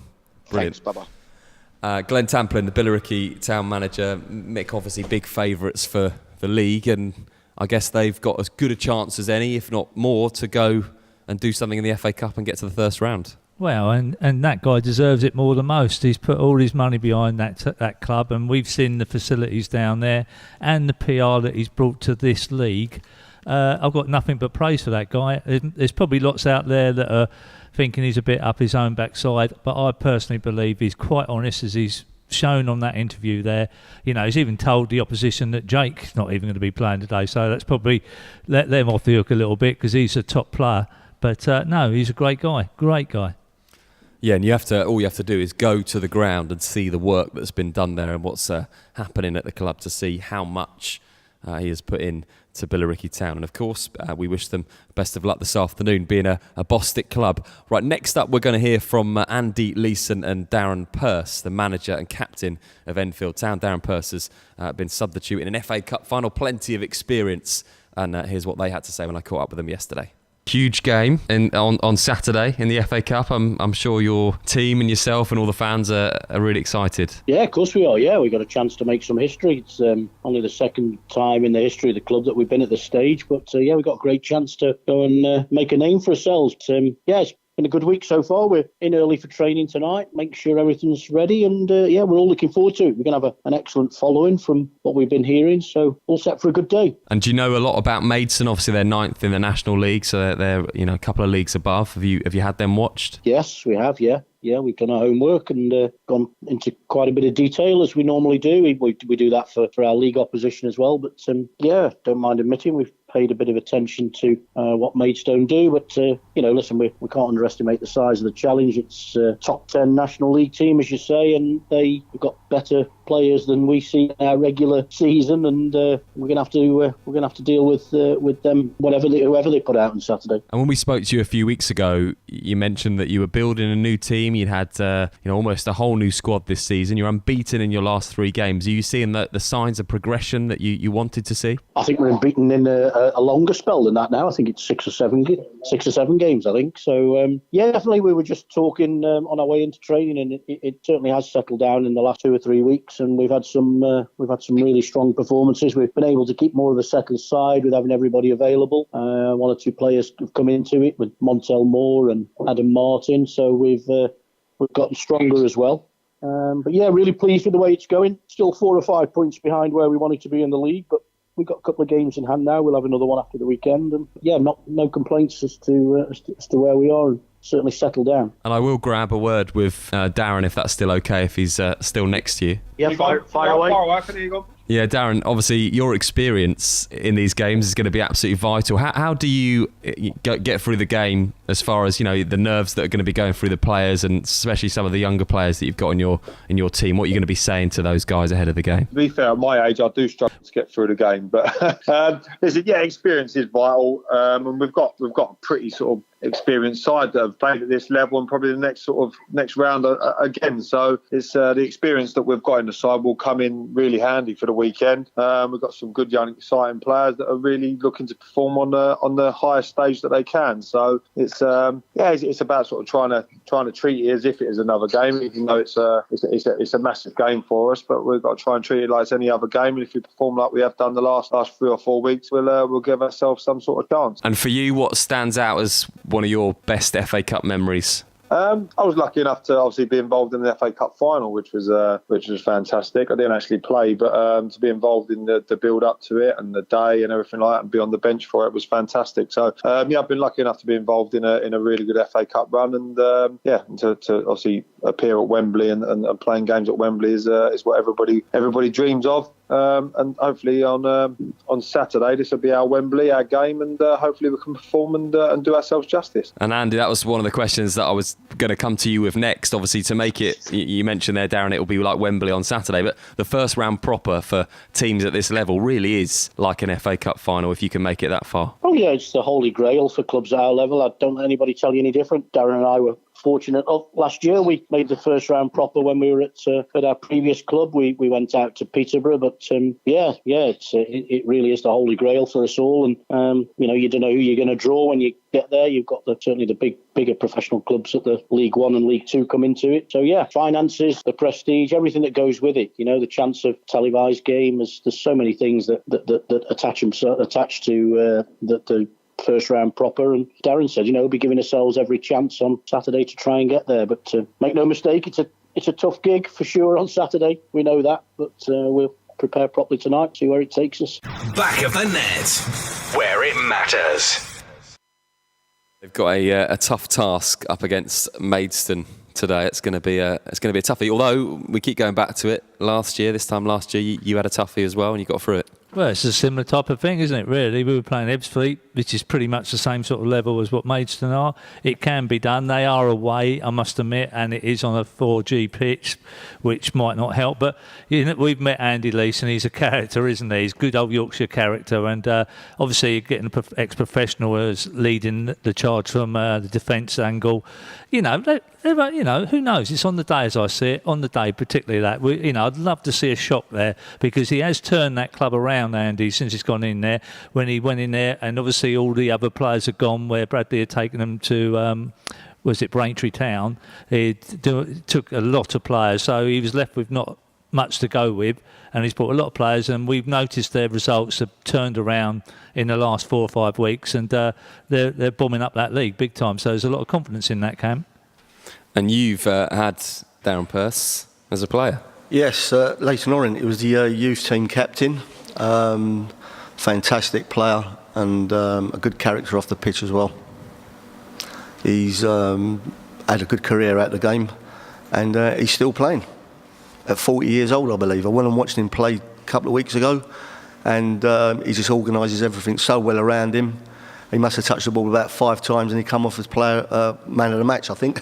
Brilliant. Thanks. Bye-bye. Glenn Tamplin, the Billericay town manager. Mick, obviously big favourites for the league, and I guess they've got as good a chance as any, if not more, to go and do something in the FA Cup and get to the first round. Well, and that guy deserves it more than most. He's put all his money behind that club, and we've seen the facilities down there and the PR that he's brought to this league. I've got nothing but praise for that guy. There's probably lots out there that are thinking he's a bit up his own backside, but I personally believe he's quite honest, as he's shown on that interview there. He's even told the opposition that Jake's not even going to be playing today, so that's probably let them off the hook a little bit because he's a top player. But no, he's a great guy. Yeah, and all you have to do is go to the ground and see the work that's been done there and what's happening at the club to see how much he has put in to Billericay Town. And of course, we wish them best of luck this afternoon, being a Bostik club. Right, next up, we're going to hear from Andy Leeson and Darren Purse, the manager and captain of Enfield Town. Darren Purse has been substitute in an FA Cup final, plenty of experience. And here's what they had to say when I caught up with them yesterday. Huge game on Saturday in the FA Cup. I'm sure your team and yourself and all the fans are really excited. Yeah, of course we are. Yeah, we got a chance to make some history. It's only the second time in the history of the club that we've been at this stage. But we got a great chance to go and make a name for ourselves. It's been a good week so far. We're in early for training tonight, making sure everything's ready, and we're all looking forward to it. We're going to have an excellent following from what we've been hearing, so all set for a good day. And do you know a lot about Maidstone? Obviously, they're 9th in the National League, so they're a couple of leagues above. Have you had them watched? Yes, we have. Yeah, we've done our homework and gone into quite a bit of detail as we normally do. We do that for our league opposition as well. But don't mind admitting we've paid a bit of attention to what Maidstone do. But listen, we can't underestimate the size of the challenge. It's a top 10 National League team, as you say, and they've got better players than we see in our regular season, and we're gonna have to deal with them, whoever they put out on Saturday. And when we spoke to you a few weeks ago, you mentioned that you were building a new team. You'd had almost a whole new squad this season. You're unbeaten in your last 3 games. Are you seeing the signs of progression that you wanted to see? I think we're unbeaten in a longer spell than that now. I think it's 6 or 7 games. I think so. Definitely. We were just talking on our way into training, and it certainly has settled down in the last 2 or 3 weeks. And we've had some really strong performances. We've been able to keep more of a settled side with having everybody available. 1 or 2 players have come into it with Montel Moore and Adam Martin. So we've gotten stronger as well. Really pleased with the way it's going. Still 4 or 5 points behind where we wanted to be in the league, but we've got a couple of games in hand now. We'll have another one after the weekend, and no complaints as to where we are. And certainly settled down. And I will grab a word with Darren, if that's still okay, if he's still next to you. Yeah, fire away. Yeah, Darren, obviously your experience in these games is going to be absolutely vital. How do you get through the game as far as, the nerves that are going to be going through the players, and especially some of the younger players that you've got in your team? What are you going to be saying to those guys ahead of the game? To be fair, at my age, I do struggle to get through the game. But experience is vital. And we've got a pretty sort of experienced side that have played at this level, and probably the next round again. So it's the experience that we've got in the side will come in really handy for the weekend. We've got some good young exciting players that are really looking to perform on the highest stage that they can. So it's about sort of trying to treat it as if it is another game, even though it's a massive game for us. But we've got to try and treat it like any other game. And if we perform like we have done the last 3 or 4 weeks, we'll give ourselves some sort of chance. And for you, what stands out as one of your best FA Cup memories? I was lucky enough to obviously be involved in the FA Cup final, which was fantastic. I didn't actually play, but to be involved in the build up to it and the day and everything like that, and be on the bench for it was fantastic. So I've been lucky enough to be involved in a really good FA Cup run, and to obviously appear at Wembley and playing games at Wembley is what everybody dreams of. And hopefully on Saturday this will be our Wembley, our game, and hopefully we can perform and do ourselves justice. And Andy, that was one of the questions that I was going to come to you with next. Obviously, to make it, you mentioned there, Darren, it will be like Wembley on Saturday, but the first round proper for teams at this level really is like an FA Cup final if you can make it that far. Oh yeah, it's the holy grail for clubs at our level. I don't let anybody tell you any different. Darren and I were fortunate. Last year we made the first round proper when we were at our previous club. We went out to Peterborough, but it really is the holy grail for us all. And you don't know who you're going to draw when you get there. You've got certainly the bigger professional clubs at the League One and League Two come into it. So finances, the prestige, everything that goes with it. The chance of televised game. There's so many things that attach to the first round proper. And Darren said, we'll be giving ourselves every chance on Saturday to try and get there. But make no mistake, it's a tough gig for sure on Saturday. We know that, but we'll prepare properly tonight, see where it takes us. Back of the net, where it matters. They've got a tough task up against Maidstone today. It's going to be a toughie. Although we keep going back to it, this time last year, you had a toughie as well, and you got through it. Well, it's a similar type of thing, isn't it, really? We were playing Ebbsfleet, which is pretty much the same sort of level as what Maidstone are. It can be done. They are away, I must admit, and it is on a 4G pitch, which might not help. But we've met Andy Leeson, and he's a character, isn't he? He's a good old Yorkshire character. And obviously, getting an ex-professional as leading the charge from the defence angle, who knows? It's on the day, as I see it, on the day, particularly that. I'd love to see a shock there, because he has turned that club around, Andy, since he's gone in there. When he went in there, and obviously all the other players had gone, where Bradley had taken them to, Braintree Town. He took a lot of players, so he was left with not much to go with, and he's brought a lot of players, and we've noticed their results have turned around in the last 4 or 5 weeks, and they're bombing up that league big time, so there's a lot of confidence in that camp. And you've had Darren Pearce as a player. Yes, Leighton Orient. He was the youth team captain. Fantastic player, and a good character off the pitch as well. He's had a good career out the game, and he's still playing at 40 years old, I believe. I went and watched him play a couple of weeks ago, and he just organises everything so well around him. He must have touched the ball about 5 times, and he come off as man of the match, I think.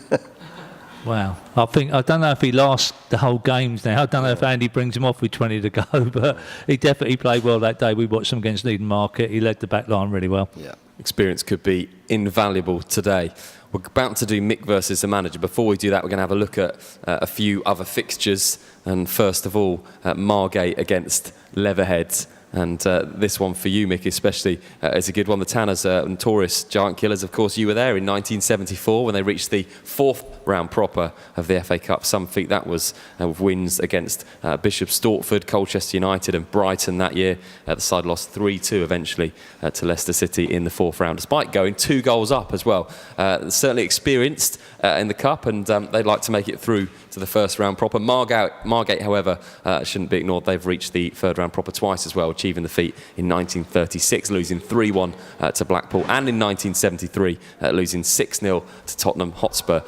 Wow. I don't know if he lasts the whole games now. I don't know if Andy brings him off with 20 to go, but he definitely played well that day. We watched him against Needham Market. He led the back line really well. Yeah. Experience could be invaluable today. We're about to do Mick versus the manager. Before we do that, we're going to have a look at a few other fixtures. And first of all, Margate against Leatherhead. And this one for you, Mick, especially, is a good one. The Tanners, notorious giant killers. Of course, you were there in 1974 when they reached the 4th round proper of the FA Cup. Some feat that was with wins against Bishop Stortford, Colchester United and Brighton that year. The side lost 3-2 eventually to Leicester City in the 4th round, despite going 2 goals up as well. Certainly experienced in the Cup, and they'd like to make it through to the 1st round proper. Margate, however, shouldn't be ignored. They've reached the 3rd round proper twice as well, achieving the feat in 1936, losing 3-1 to Blackpool, and in 1973, losing 6-0 to Tottenham Hotspur.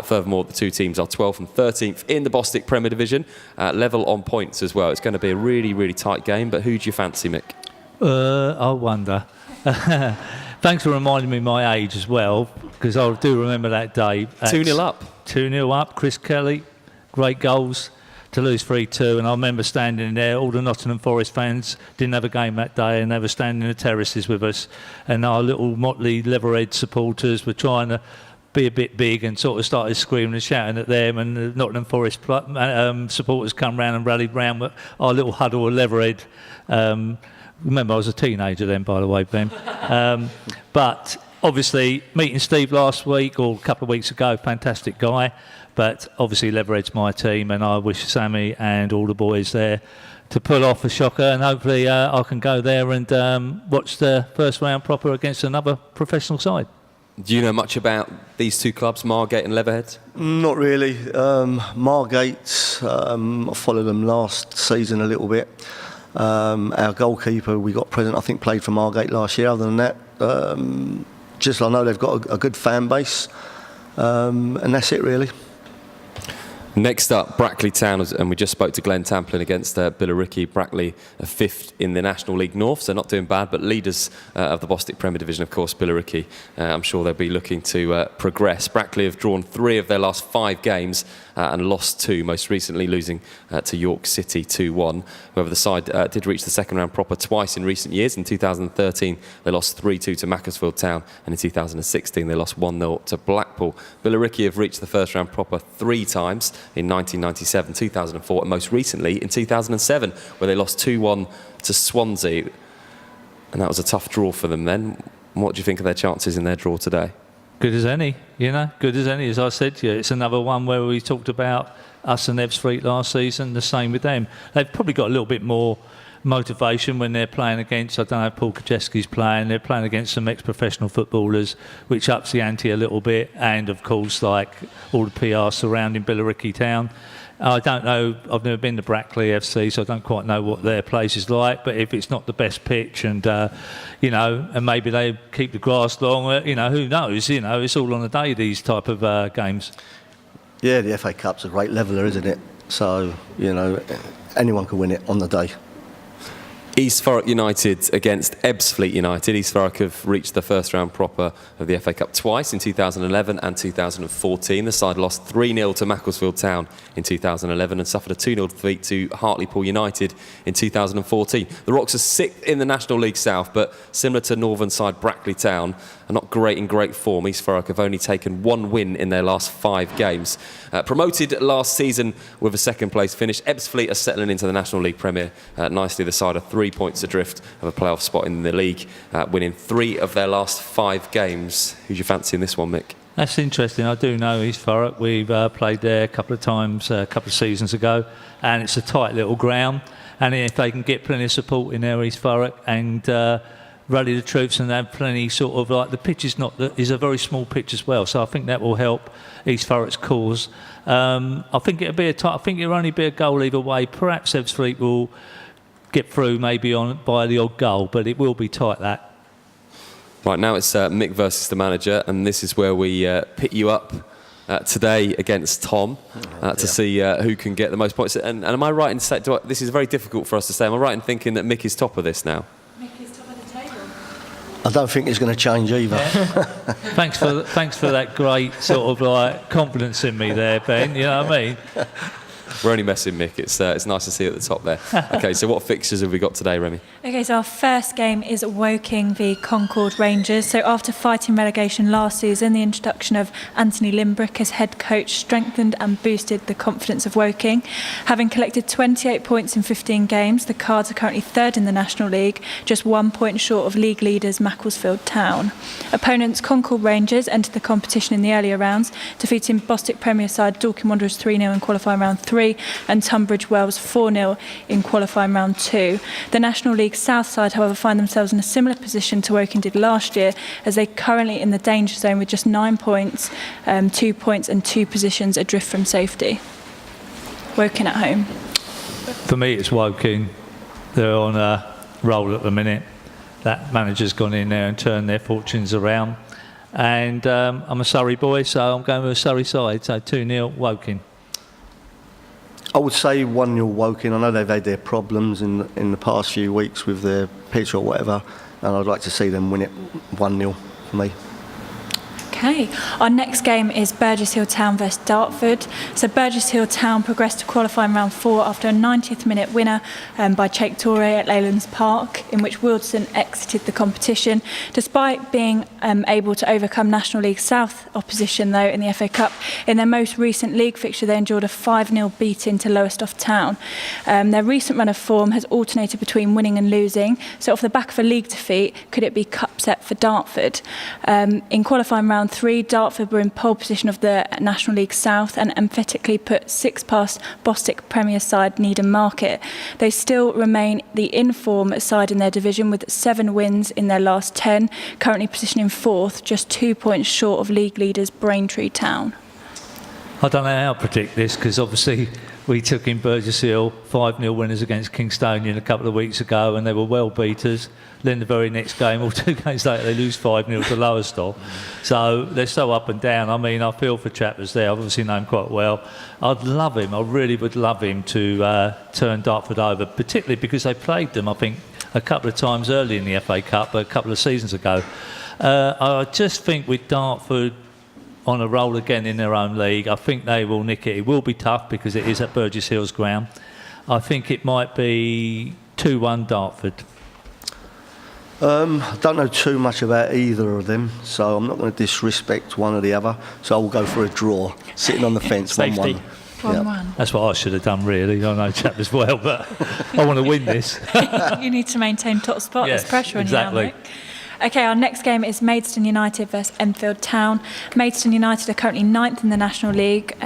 Furthermore, the two teams are 12th and 13th in the Bostik Premier Division, level on points as well. It's going to be a really, really tight game, but who do you fancy, Mick? I wonder. Thanks for reminding me my age as well, because I do remember that day. 2-0 up. 2-0 up, Chris Kelly, great goals. To lose 3-2, and I remember standing there. All the Nottingham Forest fans didn't have a game that day, and they were standing in the terraces with us. And our little motley Leatherhead supporters were trying to be a bit big and sort of started screaming and shouting at them. And the Nottingham Forest supporters come round and rallied round our little huddle of Leatherhead. Remember, I was a teenager then, by the way, Ben. But obviously, meeting Steve last week or a couple of weeks ago, fantastic guy. But obviously Leatherhead's my team, and I wish Sammy and all the boys there to pull off a shocker, and hopefully I can go there and watch the 1st round proper against another professional side. Do you know much about these two clubs, Margate and Leatherhead? Not really. Margate, I followed them last season a little bit. Our goalkeeper we got present, I think, played for Margate last year. Other than that, I know they've got a good fan base, and that's it really. Next up, Brackley Town, and we just spoke to Glenn Tamplin against Billericay. Brackley are 5th in the National League North, so not doing bad, but leaders of the Bostik Premier Division, of course, Billericay. I'm sure they'll be looking to progress. Brackley have drawn 3 of their last 5 games and lost 2, most recently losing to York City 2-1. However, the side did reach the second round proper twice in recent years. In 2013, they lost 3-2 to Macclesfield Town, and in 2016, they lost 1-0 to Blackpool. Billericay have reached the first round proper 3 times, in 1997, 2004, and most recently in 2007, where they lost 2-1 to Swansea. And that was a tough draw for them then. What do you think of their chances in their draw today? Good as any, good as any. As I said to you, it's another one where we talked about us and Ebbsfleet last season, the same with them. They've probably got a little bit more motivation when they're playing against, I don't know if Paul Kaczewski's playing, they're playing against some ex-professional footballers, which ups the ante a little bit, and of course like all the PR surrounding Billericay Town. I don't know, I've never been to Brackley FC, so I don't quite know what their place is like, but if it's not the best pitch and and maybe they keep the grass long, who knows, it's all on the day, these type of games. Yeah, the FA Cup's a great leveller, isn't it? So, anyone can win it on the day. East Thurrock United against Ebbsfleet United. East Thurrock have reached the first round proper of the FA Cup twice, in 2011 and 2014. The side lost 3-0 to Macclesfield Town in 2011 and suffered a 2-0 defeat to Hartlepool United in 2014. The Rocks are 6th in the National League South, but similar to northern side Brackley Town, are not great in great form. East Thurrock have only taken 1 win in their last 5 games. Promoted last season with a second place finish, Ebbsfleet are settling into the National League Premier nicely. The side are 3 points adrift of a playoff spot in the league, winning 3 of their last 5 games. Who'd you fancy in this one, Mick? That's interesting. I do know East Thurrock. We've played there a couple of times, a couple of seasons ago, and it's a tight little ground. And if they can get plenty of support in there, East Thurrock, and rally the troops and have plenty sort of like the pitch is a very small pitch as well, so I think that will help East Thurrock's cause. I think it'll be I think it'll only be a goal either way. Perhaps Ebbsfleet will get through maybe by the odd goal, but it will be tight that. Right, now it's Mick versus the manager, and this is where we pit you up today against Tom to see who can get the most points. And am I right in saying this is very difficult for us to say? Am I right in thinking that Mick is top of this now? I don't think it's going to change either. Yeah. Thanks for that great sort of like confidence in me there, Ben. You know what I mean? We're only messing, Mick. It's nice to see you at the top there. Okay, so what fixtures have we got today, Remy? Okay, so our first game is Woking v Concord Rangers. So after fighting relegation last season, the introduction of Anthony Limbrick as head coach strengthened and boosted the confidence of Woking. Having collected 28 points in 15 games, the Cards are currently 3rd in the National League, just 1 point short of league leaders Macclesfield Town. Opponents Concord Rangers entered the competition in the earlier rounds, defeating Bostik Premier side Dorking Wanderers 3-0 in qualifying round 3 and Tunbridge Wells 4-0 in qualifying round 2. The National League South side, however, find themselves in a similar position to Woking did last year, as they're currently in the danger zone with just 9 points, 2 points and 2 positions adrift from safety. Woking at home. For me, it's Woking. They're on a roll at the minute. That manager's gone in there and turned their fortunes around. And I'm a Surrey boy, so I'm going with a Surrey side, so 2-0 Woking. I would say 1-0 Woking. I know they've had their problems in the past few weeks with their pitch or whatever, and I'd like to see them win it 1-0 for me. Okay, our next game is Burgess Hill Town versus Dartford. So Burgess Hill Town progressed to qualifying round 4 after a 90th minute winner by Cheikh Touré at Leylands Park, in which Wilson exited the competition. Despite being able to overcome National League South opposition though in the FA Cup, in their most recent league fixture they endured a 5-0 beating to Lowestoft Town. Their recent run of form has alternated between winning and losing, so off the back of a league defeat, could it be cup set for Dartford? In qualifying round 3, Dartford were in pole position of the National League South and emphatically put 6 past Bostik Premier side Needham Market. They still remain the in-form side in their division with 7 wins in their last 10, currently positioning 4th, just 2 points short of league leaders Braintree Town. I don't know how to predict this because obviously we took in Burgess Hill, 5-0 winners against Kingstonian a couple of weeks ago, and they were well beaters. Then the very next game, or 2 games later, they lose 5-0 to Lowestoft. So they're so up and down. I mean, I feel for Chappers there. I obviously know him quite well. I'd love him. I really would love him to turn Dartford over, particularly because they played them, I think, a couple of times early in the FA Cup, a couple of seasons ago. I just think with Dartford on a roll again in their own league, I think they will nick it. It will be tough because it is at Burgess Hill's ground. I think it might be 2-1 Dartford. I don't know too much about either of them, so I'm not going to disrespect one or the other. So I'll go for a draw, sitting on the fence, 1-1. 1-1. That's what I should have done, really. I know Chap as well, but I want to win this. You need to maintain top spot. Yes, There's pressure on exactly. you now, Mike. Okay, our next game is Maidstone United versus Enfield Town. Maidstone United are currently 9th in the National League,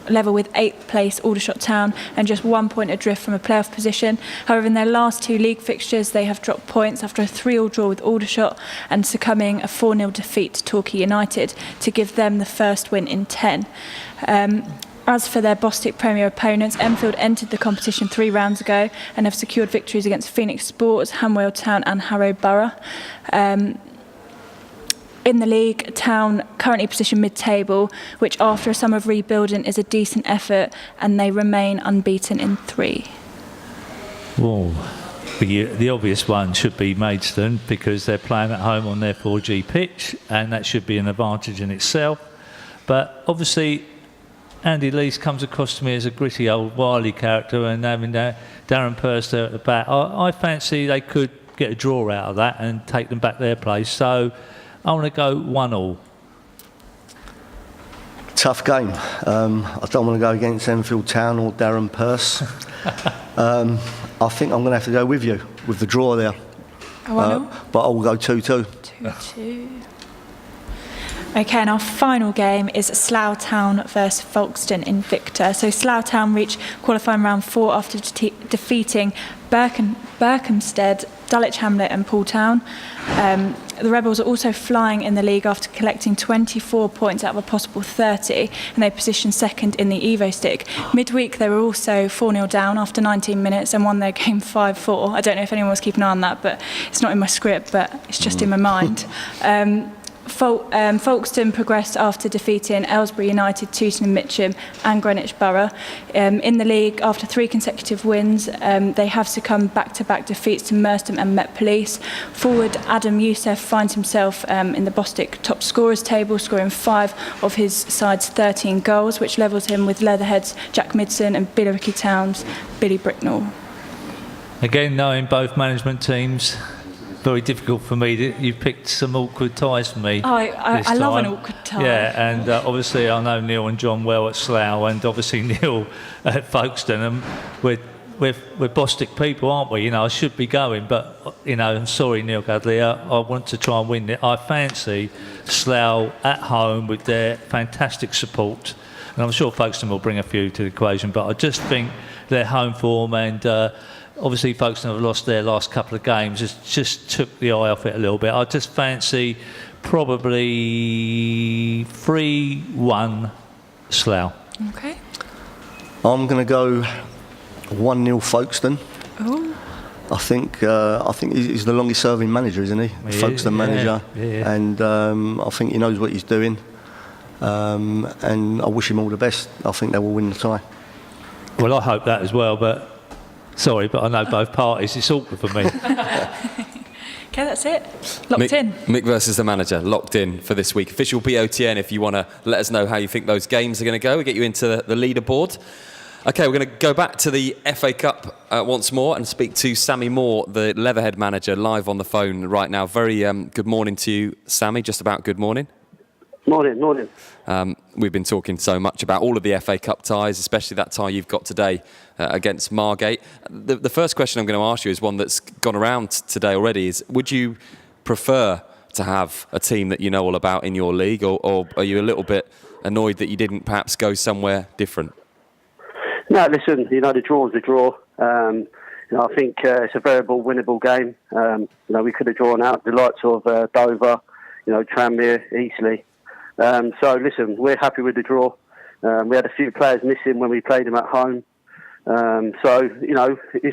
level with 8th place Aldershot Town, and just 1 point adrift from a playoff position. However, in their last 2 league fixtures, they have dropped points after a 3-3 draw with Aldershot and succumbing a 4-0 defeat to Torquay United to give them the first win in 10. As for their Bostik Premier opponents, Enfield entered the competition 3 rounds ago and have secured victories against Phoenix Sports, Hanwell Town and Harrow Borough. In the league, Town currently position mid-table, which after a summer of rebuilding is a decent effort, and they remain unbeaten in 3. Well, the obvious one should be Maidstone because they're playing at home on their 4G pitch, and that should be an advantage in itself. But obviously, Andy Lees comes across to me as a gritty old wily character, and having Darren Purse there at the back, I fancy they could get a draw out of that and take them back their place. So I want to go 1-1. Tough game. I don't want to go against Enfield Town or Darren Purse. I think I'm going to have to go with you, with the draw there. But I'll go 2-2. 2-2. Okay, and our final game is Slough Town versus Folkestone in Victor. So Slough Town reached qualifying round 4 after defeating Berkhamsted, Dulwich Hamlet and Poole Town. The Rebels are also flying in the league after collecting 24 points out of a possible 30, and they positioned second in the Evo Stick. Midweek, they were also 4-0 down after 19 minutes and won their game 5-4. I don't know if anyone was keeping an eye on that, but it's not in my script, but it's just in my mind. Folkestone progressed after defeating Aylesbury United, Tooting and Mitcham and Greenwich Borough. In the league, after 3 consecutive wins, they have succumbed back-to-back defeats to Merstham and Met Police. Forward Adam Youssef finds himself in the Bostik top scorers table, scoring 5 of his side's 13 goals, which levels him with Leatherhead's Jack Midson and Billericay Town's Billy Bricknell. Again, knowing both management teams, very difficult for me. You've picked some awkward ties for me. I love an awkward tie. Yeah, and obviously I know Neil and John well at Slough, and obviously Neil at Folkestone, and we're Bostik people, aren't we? You know, I should be going, but you know, I'm sorry, Neil Gudley. I want to try and win it. I fancy Slough at home with their fantastic support, and I'm sure Folkestone will bring a few to the equation. But I just think their home form and. Obviously, Folkestone have lost their last couple of games. It just took the eye off it a little bit. I just fancy probably 3-1 Slough. Okay. I'm going to go 1-0 Folkestone. Oh. I think he's the longest-serving manager, isn't he? Folkestone manager, and I think he knows what he's doing. And I wish him all the best. I think they will win the tie. Well, I hope that as well, but. Sorry, but I know both parties. It's awkward for me. Okay, that's it. Locked in. Mick versus the manager, locked in for this week. Official BOTN if you want to let us know how you think those games are going to go. We'll get you into the leaderboard. OK, we're going to go back to the FA Cup once more and speak to Sammy Moore, the Leatherhead manager, live on the phone right now. Very good morning to you, Sammy. Just about good morning. Morning. We've been talking so much about all of the FA Cup ties, especially that tie you've got today against Margate. The first question I'm going to ask you is one that's gone around today already, is would you prefer to have a team that you know all about in your league, or are you a little bit annoyed that you didn't perhaps go somewhere different? No, listen, the draw is the draw. I think it's a variable, winnable game. We could have drawn out the likes of Dover, Tranmere, Eastleigh. So listen, we're happy with the draw. We had a few players missing when we played them at home. So,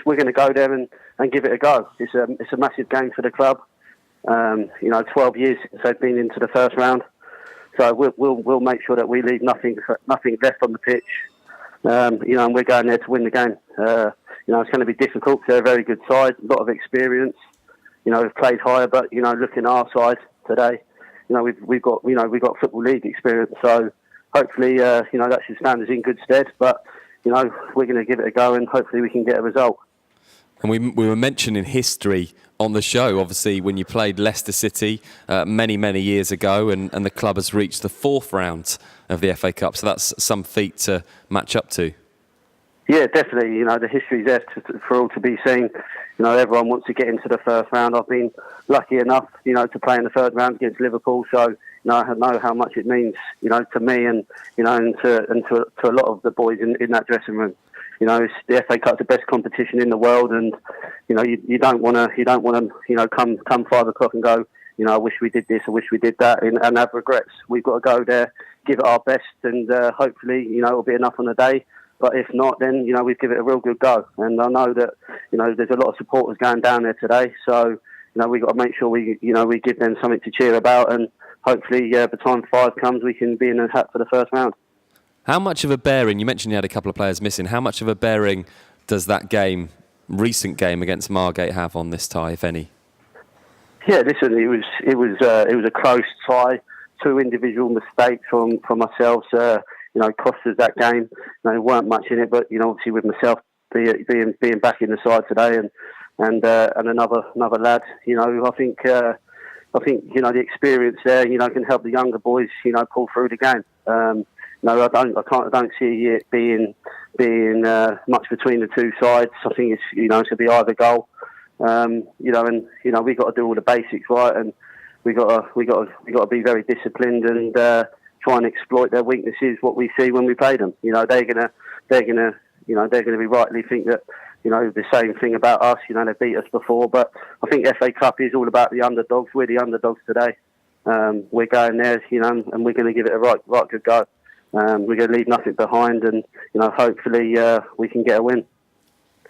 we're going to go there and give it a go. It's a massive game for the club. 12 years since they've been into the first round. So we'll make sure that we leave nothing left on the pitch. And we're going there to win the game. It's going to be difficult. They're a very good side, a lot of experience. We've played higher, but looking at our side today, we've got Football League experience. So hopefully, that should stand us in good stead. But we're going to give it a go, and hopefully we can get a result. And we were mentioning history on the show, obviously, when you played Leicester City many, many years ago, and the club has reached the 4th round of the FA Cup. So that's some feat to match up to. Yeah, definitely. The history's there for all to be seen. Everyone wants to get into the first round. I've been lucky enough, to play in the 3rd round against Liverpool. So, I know how much it means, to me and to a lot of the boys in that dressing room. It's the FA Cup's the best competition in the world, and you don't want to come 5 o'clock and go, I wish we did this, I wish we did that, and have regrets. We've got to go there, give it our best, and hopefully it'll be enough on the day. But if not, then we give it a real good go. And I know that there's a lot of supporters going down there today, so we've got to make sure we give them something to cheer about, and hopefully by the time 5 comes, we can be in the hat for the first round. How much of a bearing, you mentioned you had a couple of players missing, how much of a bearing does that recent game against Margate have on this tie, if any? Yeah, listen, it was a close tie. 2 individual mistakes from myself, cost us that game. There weren't much in it, but obviously with myself being back in the side today and another lad, I think the experience there, can help the younger boys, pull through the game. No, I don't see it being much between the two sides. I think it's it's going to be either goal. And we've got to do all the basics right, and we got to be very disciplined and try and exploit their weaknesses. What we see when we play them, they're gonna be rightly think that the same thing about us. They beat us before, but I think FA Cup is all about the underdogs. We're the underdogs today. We're going there, and we're going to give it a right good go. We're going to leave nothing behind, and hopefully we can get a win.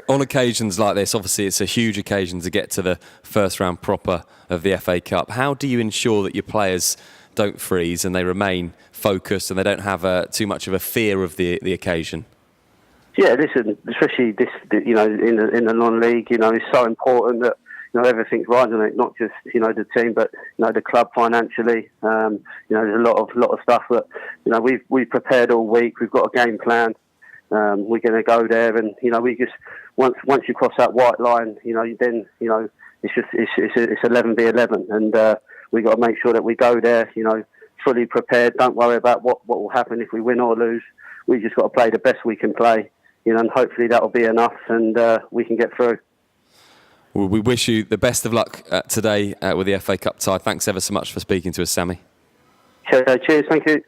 On occasions like this, obviously it's a huge occasion to get to the first round proper of the FA Cup. How do you ensure that your players don't freeze and they remain focused and they don't have too much of a fear of the occasion? Yeah, listen, especially this, in the non-league, it's so important that everything's right on it, not just the team, but the club financially. There's a lot of stuff that we've prepared all week. We've got a game plan. We're going to go there, and we just once you cross that white line, then it's 11v11, and we got to make sure that we go there, fully prepared. Don't worry about what will happen if we win or lose. We just got to play the best we can play, and hopefully that'll be enough, and we can get through. Well, we wish you the best of luck today with the FA Cup tie. Thanks ever so much for speaking to us, Sammy. Cheers, thank you.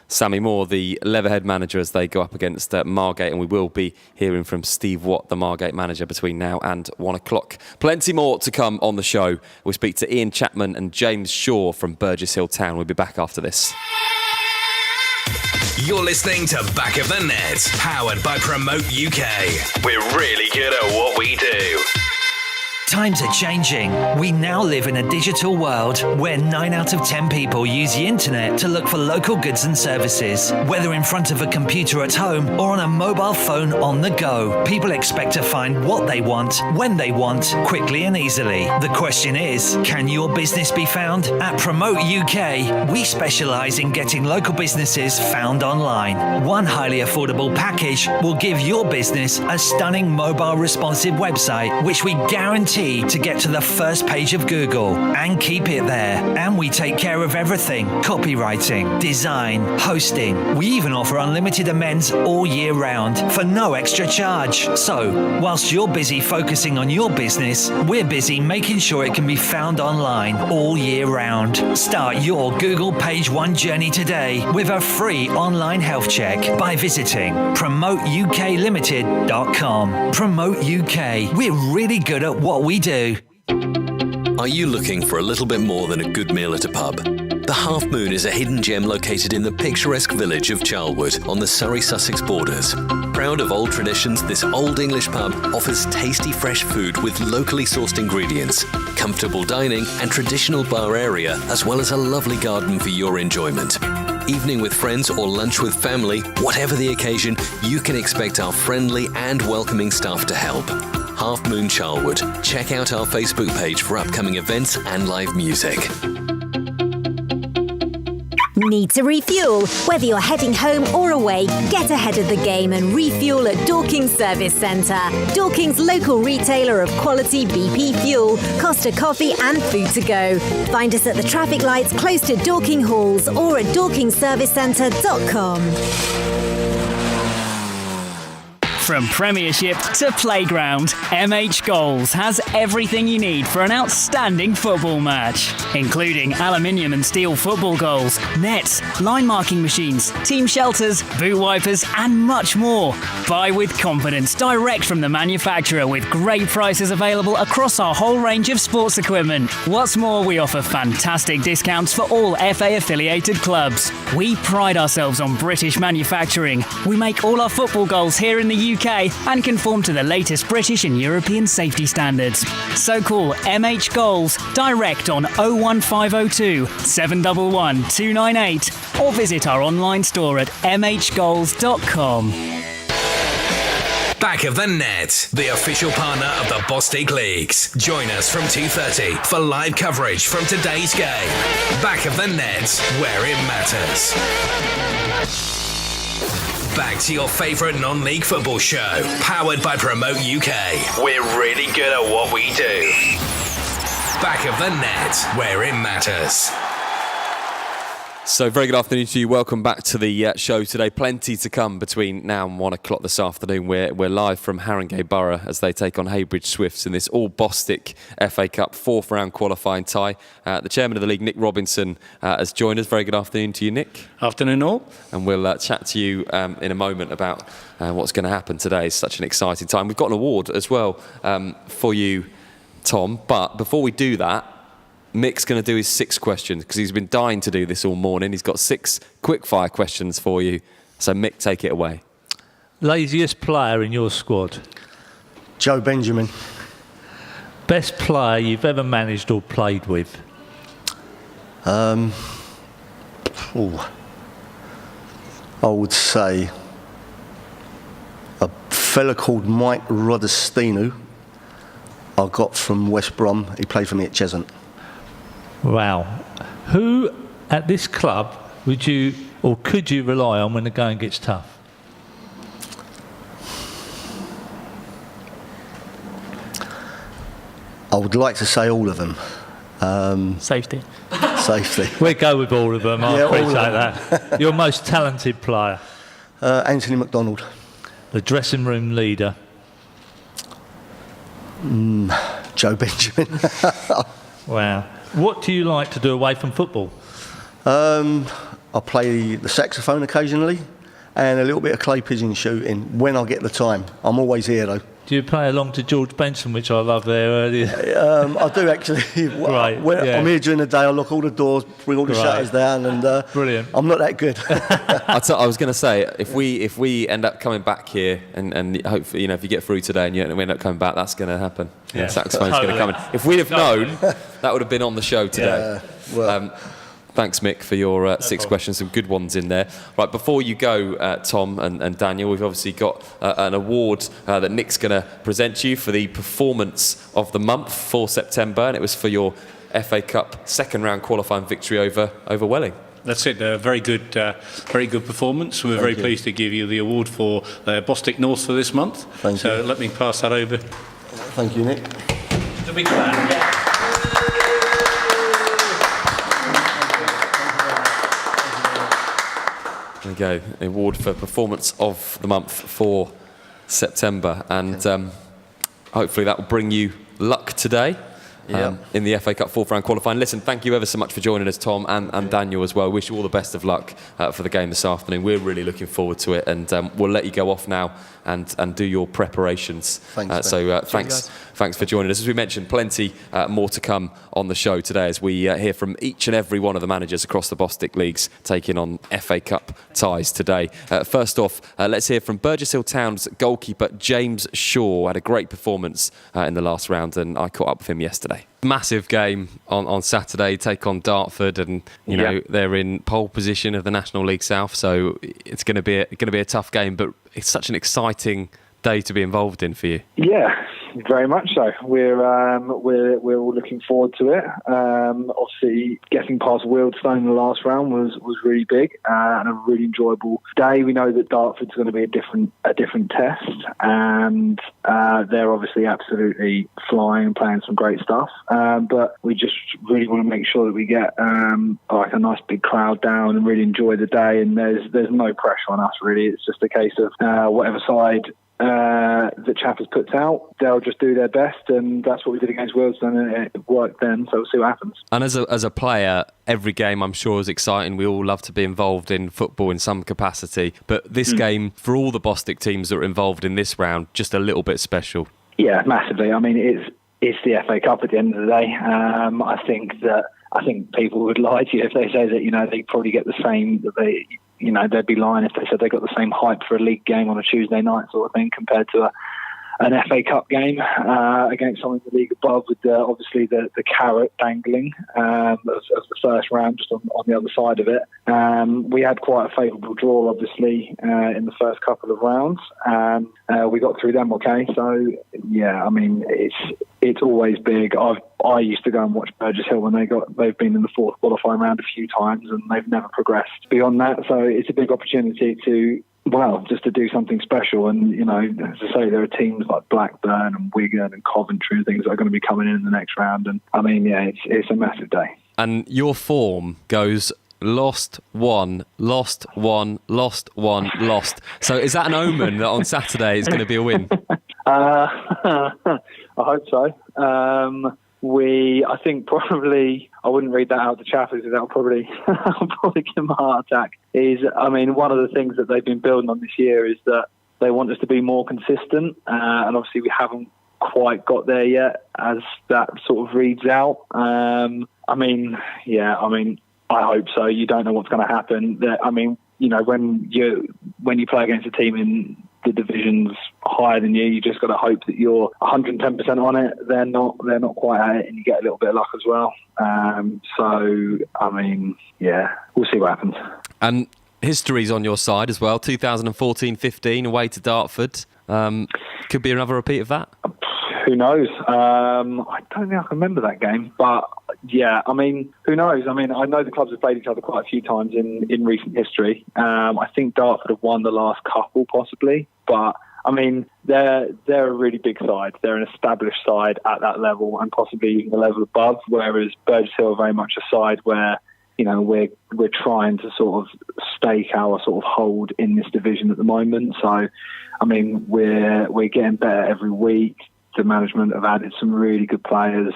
Sammy Moore, the Leatherhead manager, as they go up against Margate, and we will be hearing from Steve Watt, the Margate manager, between now and 1 o'clock. Plenty more to come on the show. We'll speak to Ian Chapman and James Shaw from Burgess Hill Town. We'll be back after this. You're listening to Back of the Net, powered by Promote UK. We're really good at what we do. Times are changing. We now live in a digital world where 9 out of 10 people use the internet to look for local goods and services. Whether in front of a computer at home or on a mobile phone on the go, people expect to find what they want, when they want, quickly and easily. The question is, can your business be found? At Promote UK, we specialise in getting local businesses found online. One highly affordable package will give your business a stunning mobile responsive website, which we guarantee to get to the first page of Google and keep it there. And we take care of everything: copywriting, design, hosting. We even offer unlimited amends all year round for no extra charge. So, whilst you're busy focusing on your business, we're busy making sure it can be found online all year round. Start your Google Page One journey today with a free online health check by visiting PromoteUKLimited.com. Promote UK. We're really good at what we do. Are you looking for a little bit more than a good meal at a pub? The Half Moon is a hidden gem located in the picturesque village of Charlwood on the Surrey-Sussex borders. Proud of old traditions, this old English pub offers tasty fresh food with locally sourced ingredients, comfortable dining and traditional bar area, as well as a lovely garden for your enjoyment. Evening with friends or lunch with family, whatever the occasion, you can expect our friendly and welcoming staff to help. Half Moon Charlwood. Check out our Facebook page for upcoming events and live music. Need to refuel? Whether you're heading home or away, get ahead of the game and refuel at Dorking's Service Centre. Dorking's local retailer of quality BP fuel, Costa coffee and food to go. Find us at the traffic lights close to Dorking Halls or at dorkingservicecentre.com. From Premiership to Playground, MH Goals has everything you need for an outstanding football match, including aluminium and steel football goals, nets, line marking machines, team shelters, boot wipers, and much more. Buy with confidence direct from the manufacturer with great prices available across our whole range of sports equipment. What's more, we offer fantastic discounts for all FA affiliated clubs. We pride ourselves on British manufacturing. We make all our football goals here in the UK and conform to the latest British and European safety standards. So call MH Goals direct on 01502 711 298 or visit our online store at mhgoals.com. Back of the Net, the official partner of the Bostik Leagues. Join us from 2:30 for live coverage from today's game. Back of the Net, where it matters. Back to your favourite non-league football show, powered by Promote UK. We're really good at what we do. Back of the Net, where it matters. So very good afternoon to you. Welcome back to the show today. Plenty to come between now and 1 o'clock this afternoon. We're live from Haringey Borough as they take on Haybridge Swifts in this all Bostik FA Cup 4th round qualifying tie. The chairman of the league, Nick Robinson, has joined us. Very good afternoon to you, Nick. Afternoon all. And we'll chat to you in a moment about what's going to happen today. It's such an exciting time. We've got an award as well for you, Tom. But before we do that, Mick's going to do his 6 questions because he's been dying to do this all morning. He's got 6 quick-fire questions for you. So, Mick, take it away. Laziest player in your squad? Joe Benjamin. Best player you've ever managed or played with? I would say a fella called Mike Rodestinu I got from West Brom. He played for me at Cheshunt. Wow. Who at this club would you or could you rely on when the going gets tough? I would like to say all of them. Safety. Safety. We'll go with all of them. I appreciate that. Your most talented player? Anthony McDonald. The dressing room leader? Joe Benjamin. Wow. What do you like to do away from football? I play the saxophone occasionally and a little bit of clay pigeon shooting when I get the time. I'm always here though. Do you play along to George Benson, which I love there earlier? I do actually. Right. I'm here during the day. I lock all the doors, bring all the shutters down, and brilliant. I'm not that good. I was going to say, if we end up coming back here, and hopefully, if you get through today and we end up coming back, that's going to happen. Yeah. Saxophone's going to come in. If we'd have known, that would have been on the show today. Yeah, well. Thanks, Mick, for your 6 questions. Some good ones in there. Right, before you go, Tom and Daniel, we've obviously got an award that Nick's going to present to you for the performance of the month for September, and it was for your FA Cup 2nd round qualifying victory over Welling. That's it. Very good performance. We're very pleased to give you the award for Bostik North for this month. Thank you. Let me pass that over. Thank you, Nick. Just a big fan. There we go, the award for performance of the month for September, and hopefully that will bring you luck today. in the FA Cup fourth round qualifying. Listen, thank you ever so much for joining us, Tom, and Daniel as well. Wish you all the best of luck for the game this afternoon. We're really looking forward to it, and we'll let you go off now and do your preparations. Thanks. Thanks for joining us. As we mentioned, plenty more to come on the show today as we hear from each and every one of the managers across the Bostik leagues taking on FA Cup ties today. First off, let's hear from Burgess Hill Town's goalkeeper James Shaw. Had a great performance in the last round, and I caught up with him yesterday. Massive game on Saturday, take on Dartford, and you know they're in pole position of the National League South, so it's going to be a tough game. But it's such an exciting day to be involved in for you. Yeah, very much so. We're all looking forward to it. Obviously, getting past Wealdstone in the last round was really big and a really enjoyable day. We know that Dartford's going to be a different test, and they're obviously absolutely flying and playing some great stuff. But we just really want to make sure that we get like a nice big crowd down and really enjoy the day. And there's no pressure on us really. It's just a case of whatever side the Chappers puts out, they'll just do their best, and that's what we did against Wealdstone, and it worked then, so we'll see what happens. And as a player, every game I'm sure is exciting. We all love to be involved in football in some capacity, but this game, for all the Bostik teams that are involved in this round, just a little bit special. Yeah, massively. I mean, it's the FA Cup at the end of the day. I think people would lie to you if they say that, they probably get the same, they'd be lying if they said they got the same hype for a league game on a Tuesday night sort of thing compared to an FA Cup game against someone in the league above, with obviously the carrot dangling as the first round just on the other side of it. We had quite a favourable draw, obviously, in the first couple of rounds. We got through them okay. So, yeah, I mean, it's always big. I used to go and watch Burgess Hill when they've been in the fourth qualifying round a few times, and they've never progressed beyond that. So it's a big opportunity just to do something special. And, as I say, there are teams like Blackburn and Wigan and Coventry and things that are going to be coming in the next round. And, I mean, yeah, it's a massive day. And your form goes lost, won, lost, won, lost, won, lost. So is that an omen that on Saturday it's going to be a win? I hope so. I think probably, I wouldn't read that out to Chappers, that'll probably give them a heart attack. One of the things that they've been building on this year is that they want us to be more consistent, and obviously we haven't quite got there yet, as that sort of reads out. I hope so. You don't know what's going to happen. When you play against a team in the divisions higher than you just got to hope that you're 110% on it. They're not quite at it, and you get a little bit of luck as well. We'll see what happens. And history's on your side as well. 2014-15 away to Dartford. Could be another repeat of that. Who knows? I don't think I can remember that game, but yeah, who knows? I know the clubs have played each other quite a few times in recent history. I think Dartford have won the last couple, possibly, but they're a really big side. They're an established side at that level, and possibly even the level above. Whereas Burgess Hill are very much a side where we're trying to sort of stake our sort of hold in this division at the moment. So, we're getting better every week. The management have added some really good players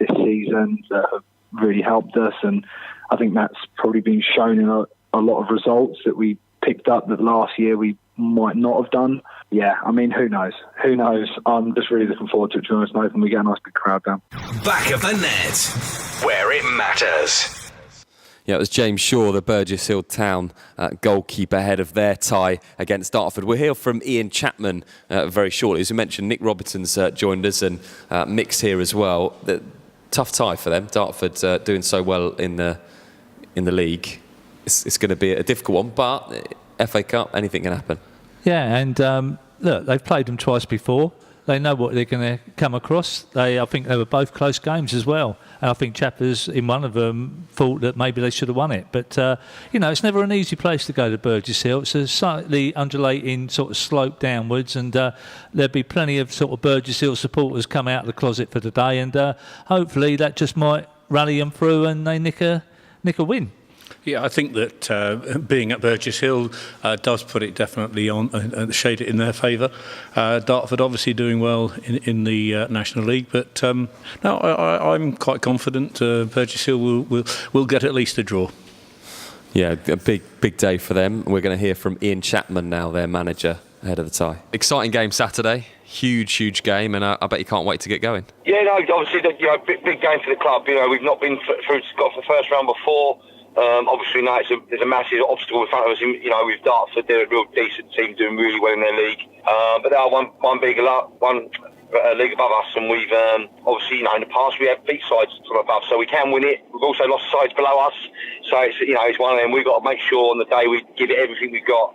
this season that have really helped us, and I think that's probably been shown in a lot of results that we picked up that last year we might not have done. Yeah, who knows? Who knows? I'm just really looking forward to it, to be honest, Nathan. We get a nice big crowd down. Back of the net, where it matters. Yeah, it was James Shaw, the Burgess Hill Town goalkeeper, ahead of their tie against Dartford. We'll hear from Ian Chapman very shortly. As we mentioned, Nick Robertson's joined us, and Mick's here as well. Tough tie for them. Dartford doing so well in the league. It's going to be a difficult one, but FA Cup, anything can happen. Yeah, and look, they've played them twice before. They know what they're going to come across. I think they were both close games as well. And I think Chappers, in one of them, thought that maybe they should have won it. But, it's never an easy place to go to Burgess Hill. It's a slightly undulating sort of slope downwards, and there'll be plenty of sort of Burgess Hill supporters come out of the closet for today. And hopefully that just might rally them through and they nick a win. Yeah, I think that being at Burgess Hill does put it definitely on, shade it in their favour. Dartford obviously doing well in the National League, but no, I'm quite confident Burgess Hill will get at least a draw. Yeah, a big day for them. We're going to hear from Ian Chapman now, their manager, ahead of the tie. Exciting game Saturday, huge game, and I bet you can't wait to get going. Yeah, no, obviously, big game for the club. We've not been through got the first round before. Obviously, now there's a massive obstacle in front of us. With Dartford, they're a real decent team, doing really well in their league. But they are one league above us, and we've obviously, in the past we have beat sides from above, so we can win it. We've also lost sides below us, so it's one of them. We've got to make sure on the day we give it everything we've got,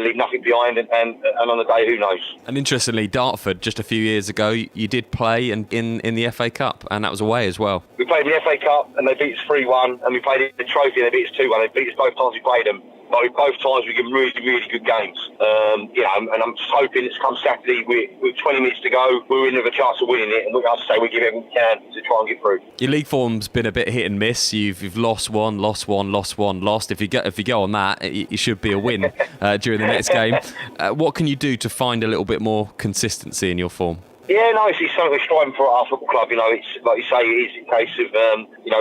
leave nothing behind, and on the day, who knows. And interestingly, Dartford, just a few years ago, you did play in the FA Cup, and that was away as well. We played in the FA Cup, and they beat us 3-1, and we played in the Trophy, and they beat us 2-1. They beat us both times we played them. But both times we give them really, really good games. And I'm just hoping it's come Saturday with 20 minutes to go, we're in with a chance of winning it, and we give everything we can to try and get through. Your league form's been a bit hit and miss. You've lost one, lost. If you go on that, it should be a win during the next game. What can you do to find a little bit more consistency in your form? Yeah, no, it's something we're striving for at our football club. It's like you say, it is a case of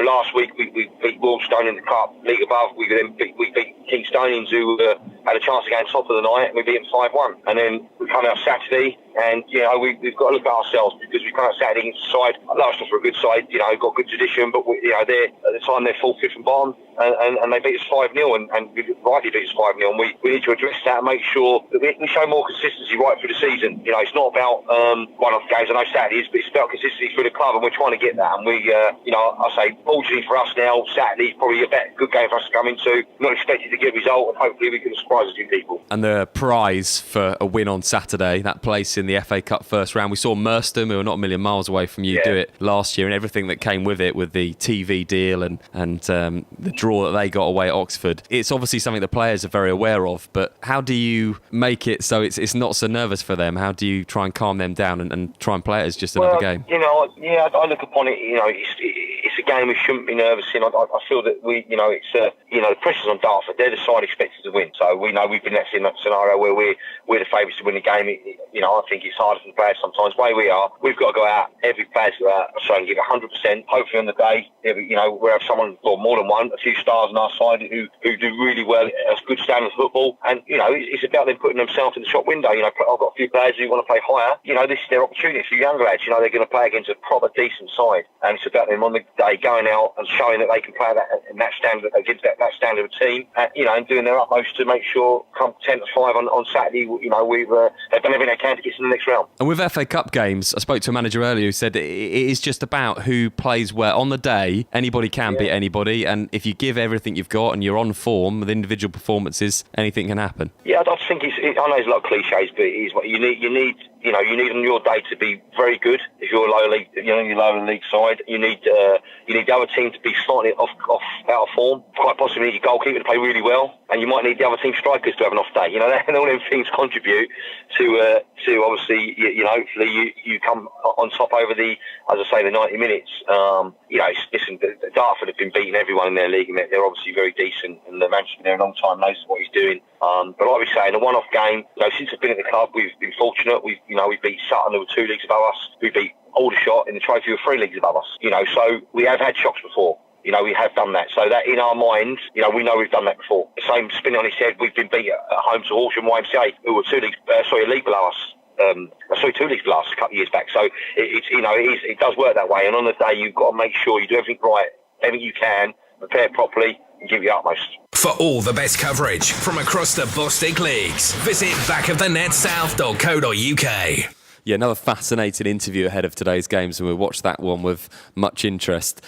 last week we beat Wolverstone in the cup, league above. We beat Kingstonians, who had a chance to go on top of the night, and we beat them 5-1. And then we come out Saturday, and we've got to look at ourselves, because we come out Saturday against the side. Last us for a good side, got good tradition, but they're at the time they're 4th, 5th, and bottom, and they beat us 5-0, and rightly beat us 5-0. And we need to address that and make sure that we show more consistency right through the season. It's not about one-off games. I know Saturdays, but it's about consistency through the club, and we're trying to get that. And I say, fortunately for us now, Saturday's probably a good game for us to come into. Not expected to get a result, and hopefully we can surprise a few people. And the prize for a win on Saturday, that place in the FA Cup first round, we saw Merstham, who are not a million miles away from you, do it last year, and everything that came with it, with the TV deal and the draw that they got away at Oxford. It's obviously something the players are very aware of, but how do you make it so it's not so nervous for them? How do you try and calm them down and try and play it as just another game? I look upon it, it's a game we shouldn't be nervous in. I feel that the pressure's on Dartford. They're the side expected to win. So we know we've been in that scenario where we're the favourites to win the game. I think it's harder for the players sometimes. The way we are, we've got to go out, every player's go out, so and give 100%. Hopefully on the day, we'll have someone, or more than one, a few stars on our side who do really well at good standard of football. And, it's about them putting themselves in the shop window. I've got a few players who want to play higher. This is their opportunity. A few younger lads, they're going to play against a proper decent side. And it's about them on the day going out and showing that they can play that standard against that standard of team, and doing their utmost to make sure come 10 to 5 on Saturday, they've done everything they can to get to the next round. And with FA Cup games, I spoke to a manager earlier who said it is just about who plays well. On the day, anybody can beat anybody, and if you give everything you've got and you're on form with individual performances, anything can happen. Yeah, I think I know there's a lot of cliches, but it is what you need. You need on your day to be very good. If you're lower league, your lower league side, you need the other team to be slightly out of form. Quite possibly your goalkeeper to play really well, and you might need the other team strikers to have an off day. And all them things contribute to obviously hopefully you come on top over the 90 minutes. Listen, Dartford have been beating everyone in their league, and they're obviously very decent, and the manager's been there a long time, knows what he's doing. But like we say, in a one-off game, since I've been at the club, we've been fortunate. We beat Sutton, who were 2 leagues above us. We beat Aldershot in the Trophy, who were 3 leagues above us. So we have had shocks before. We have done that. So that in our minds, we know we've done that before. The same spinning on his head, we've been beat at home to Horsham YMCA, who were 2 leagues, a league below us. 2 leagues below us a couple of years back. So it does work that way. And on the day, you've got to make sure you do everything right, everything you can, prepare properly, and give your utmost. For all the best coverage from across the Bostik Leagues, visit backofthenetsouth.co.uk. Yeah, another fascinating interview ahead of today's games, and we'll watch that one with much interest.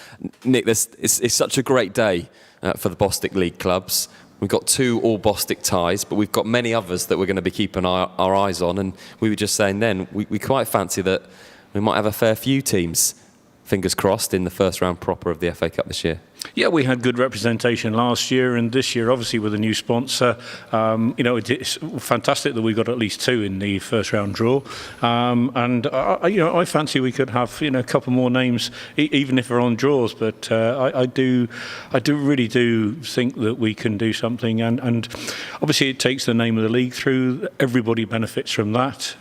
Nick, it's such a great day for the Bostik League clubs. We've got 2 all Bostik ties, but we've got many others that we're going to be keeping our eyes on. And we were just saying then, we quite fancy that we might have a fair few teams, fingers crossed, in the first round proper of the FA Cup this year. Yeah, we had good representation last year, and this year, obviously, with a new sponsor, it's fantastic that we got at least 2 in the first round draw. I fancy we could have a couple more names, even if they're on draws. But I really do think that we can do something, and obviously it takes the name of the league through. Everybody benefits from that.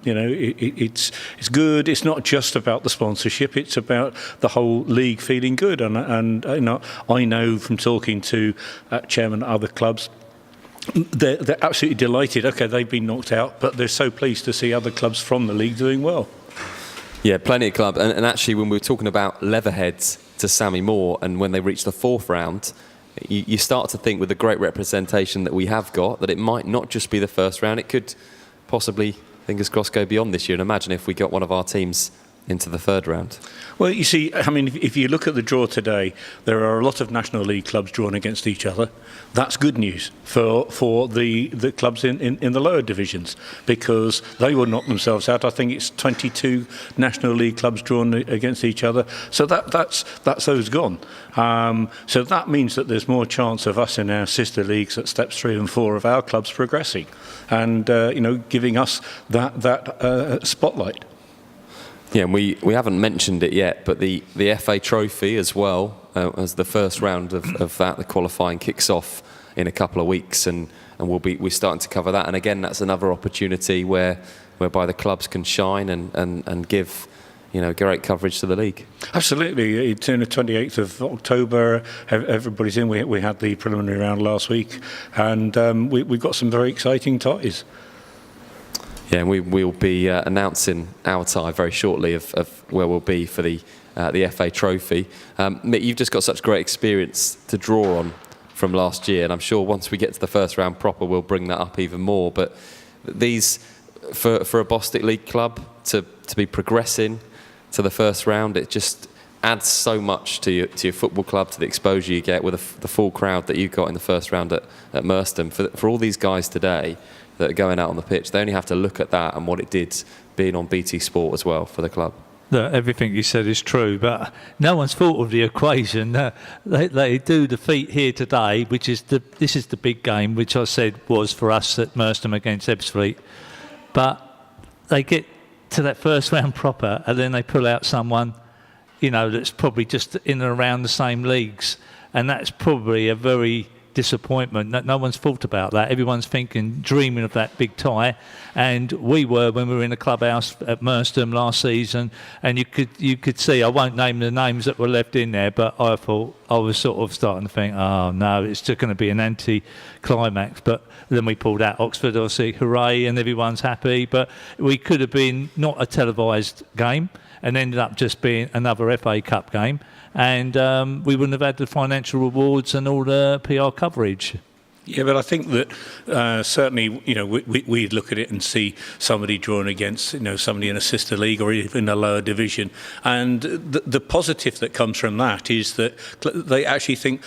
It's good. It's not just about the sponsorship; it's about the whole league feeling good, and I know from talking to chairman of other clubs, they're absolutely delighted. Okay, they've been knocked out, but they're so pleased to see other clubs from the league doing well. Yeah, plenty of clubs. And actually, when we were talking about Leatherhead to Sammy Moore, and when they reached the 4th round, you start to think with the great representation that we have got, that it might not just be the first round. It could possibly, fingers crossed, go beyond this year. And imagine if we got one of our teams into the 3rd round. Well, you see, I mean, if you look at the draw today, there are a lot of National League clubs drawn against each other. That's good news for the clubs in the lower divisions, because they will knock themselves out. I think it's 22 National League clubs drawn against each other. So that's those gone. So that means that there's more chance of us in our sister leagues at steps 3 and 4 of our clubs progressing, and giving us that spotlight. Yeah, and we haven't mentioned it yet, but the FA Trophy as well, as the first round of that, the qualifying kicks off in a couple of weeks, and we're starting to cover that. And again, that's another opportunity whereby the clubs can shine and give great coverage to the league. Absolutely. It's on the 28th of October. Everybody's in. We had the preliminary round last week, and we've got some very exciting ties. Yeah, and we'll be announcing our tie very shortly of where we'll be for the FA Trophy. Mick, you've just got such great experience to draw on from last year, and I'm sure once we get to the first round proper, we'll bring that up even more. But these, for a Bostik League club to be progressing to the first round, it just adds so much to your football club, to the exposure you get with the full crowd that you got in the first round at Merstham. For all these guys today that are going out on the pitch, they only have to look at that and what it did being on BT Sport as well for the club. Everything you said is true, but no one's thought of the equation. They do defeat here today, which is this is the big game, which I said was for us at Merstham against Ebbsfleet. But they get to that first round proper, and then they pull out someone, that's probably just in and around the same leagues, and that's probably a very disappointment. No one's thought about that. Everyone's dreaming of that big tie, and we were when we were in the clubhouse at Merstham last season, and you could see, I won't name the names that were left in there, but I thought, I was sort of starting to think, oh no, it's just going to be an anti-climax. But then we pulled out Oxford, obviously, hooray, and everyone's happy. But we could have been not a televised game and ended up just being another FA Cup game. And we wouldn't have had the financial rewards and all the PR coverage. Yeah, but I think that certainly, we look at it and see somebody drawn against, somebody in a sister league or even a lower division, and the positive that comes from that is that they actually think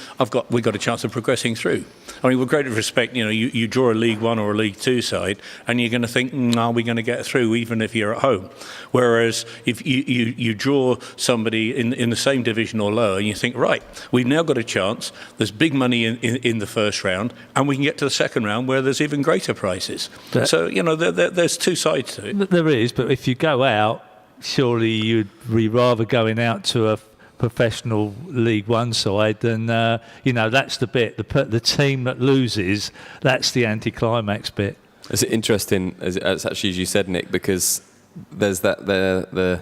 we got a chance of progressing through. I mean, with great respect, you draw a League One or a League Two side, and you're going to think, are we going to get through, even if you're at home? Whereas if you draw somebody in the same division or lower, and you think, right, we've now got a chance. There's big money in the first round. And we can get to the second round where there's even greater prizes. So, there's two sides to it. There is, but if you go out, surely you'd be rather going out to a professional League One side than, that's the bit, the team that loses, that's the anticlimax bit. It's interesting, as actually as you said, Nick, because there's the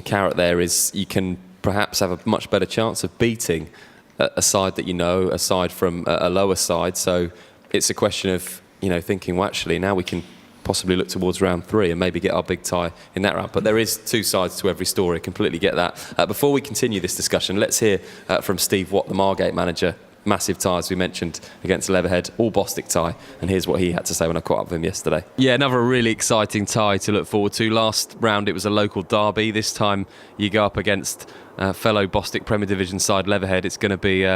carrot there is you can perhaps have a much better chance of beating a side that aside from a lower side. So it's a question of, thinking, well, actually, now we can possibly look towards round 3 and maybe get our big tie in that round. But there is two sides to every story. Completely get that. Before we continue this discussion, let's hear from Steve Watt, the Margate manager. Massive tie, as we mentioned, against Leatherhead, all Bostik tie. And here's what he had to say when I caught up with him yesterday. Yeah, another really exciting tie to look forward to. Last round, it was a local derby. This time, you go up against fellow Bostik Premier Division side Leatherhead. It's going to be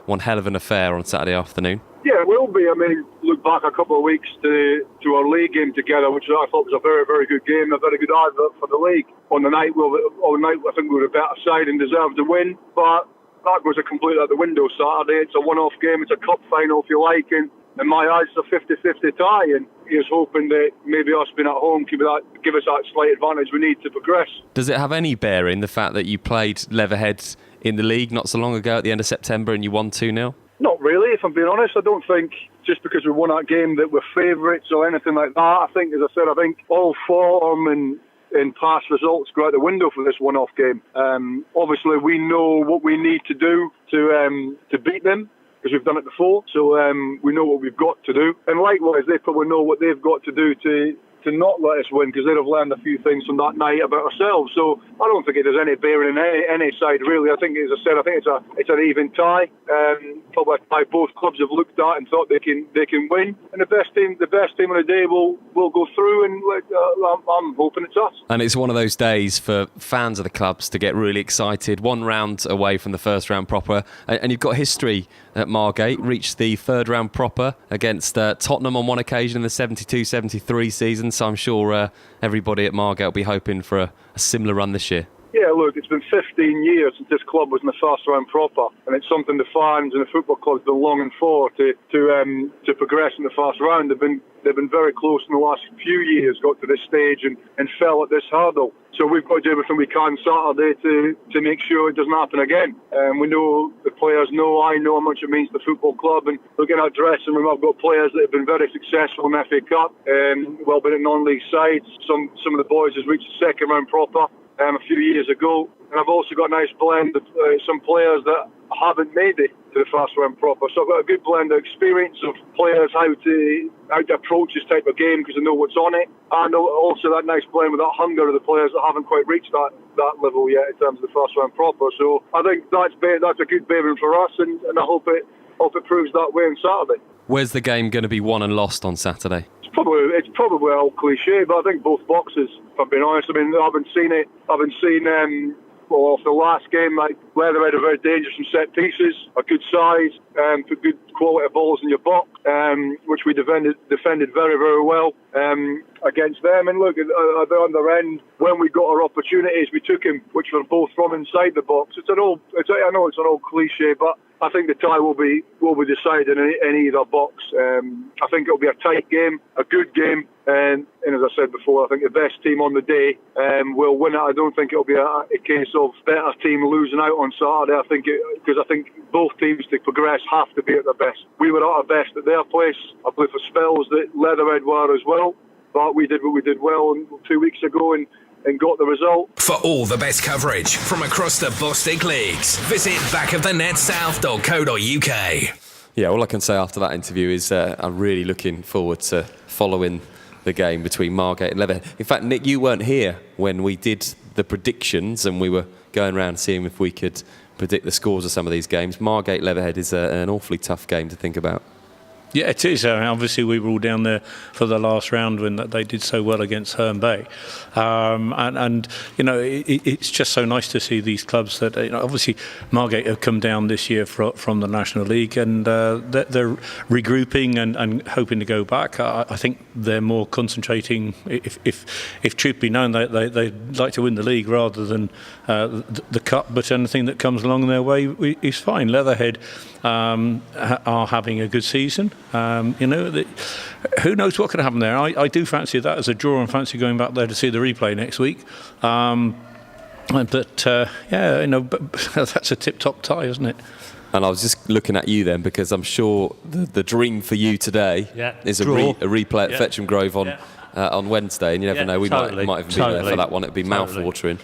one hell of an affair on Saturday afternoon. Yeah, it will be. I mean, look back a couple of weeks to our league game together, which I thought was a very, very good game, a very good advert for the league. On the night, I think we were a better side and deserved to win. But that goes completely out the window Saturday. It's a one-off game. It's a cup final, if you like, and in my eyes, it's a 50-50 tie, and he was hoping that maybe us being at home give us that slight advantage we need to progress. Does it have any bearing, the fact that you played Leatherhead in the league not so long ago at the end of September and you won 2-0? Not really, if I'm being honest. I don't think just because we won that game that we're favourites or anything like that. I think, as I said, all form and past results go out the window for this one-off game. Obviously, we know what we need to do to beat them, because we've done it before, so we know what we've got to do. And likewise, they probably know what they've got to do to not let us win, because they'd have learned a few things from that night about ourselves. So I don't think it has any bearing in any side, really. I think, as I said, it's an even tie. Probably a tie both clubs have looked at and thought they can win. And the best team on the day will go through, and I'm hoping it's us. And it's one of those days for fans of the clubs to get really excited. One round away from the first round proper, and you've got history at Margate. Reached the third round proper against Tottenham on one occasion in the 72-73 season. So I'm sure everybody at Margate will be hoping for a similar run this year. Yeah, look, it's been 15 years since this club was in the first round proper, and it's something the fans and the football clubs have been longing for to progress in the first round. They've been very close in the last few years, got to this stage and fell at this hurdle. So we've got to do everything we can Saturday to make sure it doesn't happen again. We know, the players know, I know how much it means to the football club, and looking at dressing room, I've got players that have been very successful in the FA Cup, well been in non-league sides. Some of the boys has reached the second round proper a few years ago, and I've also got a nice blend of some players that haven't made it to the first round proper. So I've got a good blend of experience of players how to approach this type of game, because they know what's on it, and also that nice blend with that hunger of the players that haven't quite reached that level yet in terms of the first round proper. So I think that's a good bearing for us, and I hope it proves that way on Saturday. Where's the game going to be won and lost on Saturday? It's probably all cliche, but I think both boxes, if I'm being honest. I mean, I haven't seen off the last game, like Leatherhead are very dangerous from set pieces, a good size, put good quality balls in your box, which we defended very, very well against them. And look, on their end, when we got our opportunities, we took them, which were both from inside the box. I know it's an old cliche, but I think the tie will be decided in either box. I think it'll be a tight game, a good game, and as I said before, I think the best team on the day will win it. I don't think it'll be a case of better team losing out on Saturday. I think both teams to progress have to be at their best. We were at our best at their place. I believe for spells that Leatherhead were as well, but we did what we did well 2 weeks ago and got the result. For all the best coverage from across the Bostik Leagues, visit backofthenetsouth.co.uk. Yeah, all I can say after that interview is I'm really looking forward to following the game between Margate and Leatherhead. In fact, Nick, you weren't here when we did the predictions and we were going around seeing if we could predict the scores of some of these games. Margate-Leatherhead is an awfully tough game to think about. Yeah, it is. Obviously, we were all down there for the last round when they did so well against Herne Bay. And you know, it's just so nice to see these clubs that, you know, obviously Margate have come down this year from the National League, and they're regrouping and hoping to go back. I think they're more concentrating, if truth be known, they'd like to win the league rather than the cup, but anything that comes along their way is fine. Leatherhead are having a good season. You know, who knows what could happen there. I do fancy that as a draw, and fancy going back there to see the replay next week. Yeah, you know, but that's a tip-top tie, isn't it? And I was just looking at you then, because I'm sure the dream for you today is a replay at Fetcham Grove on Wednesday, and you never know, we might even be there for that one. It'd be mouth-watering.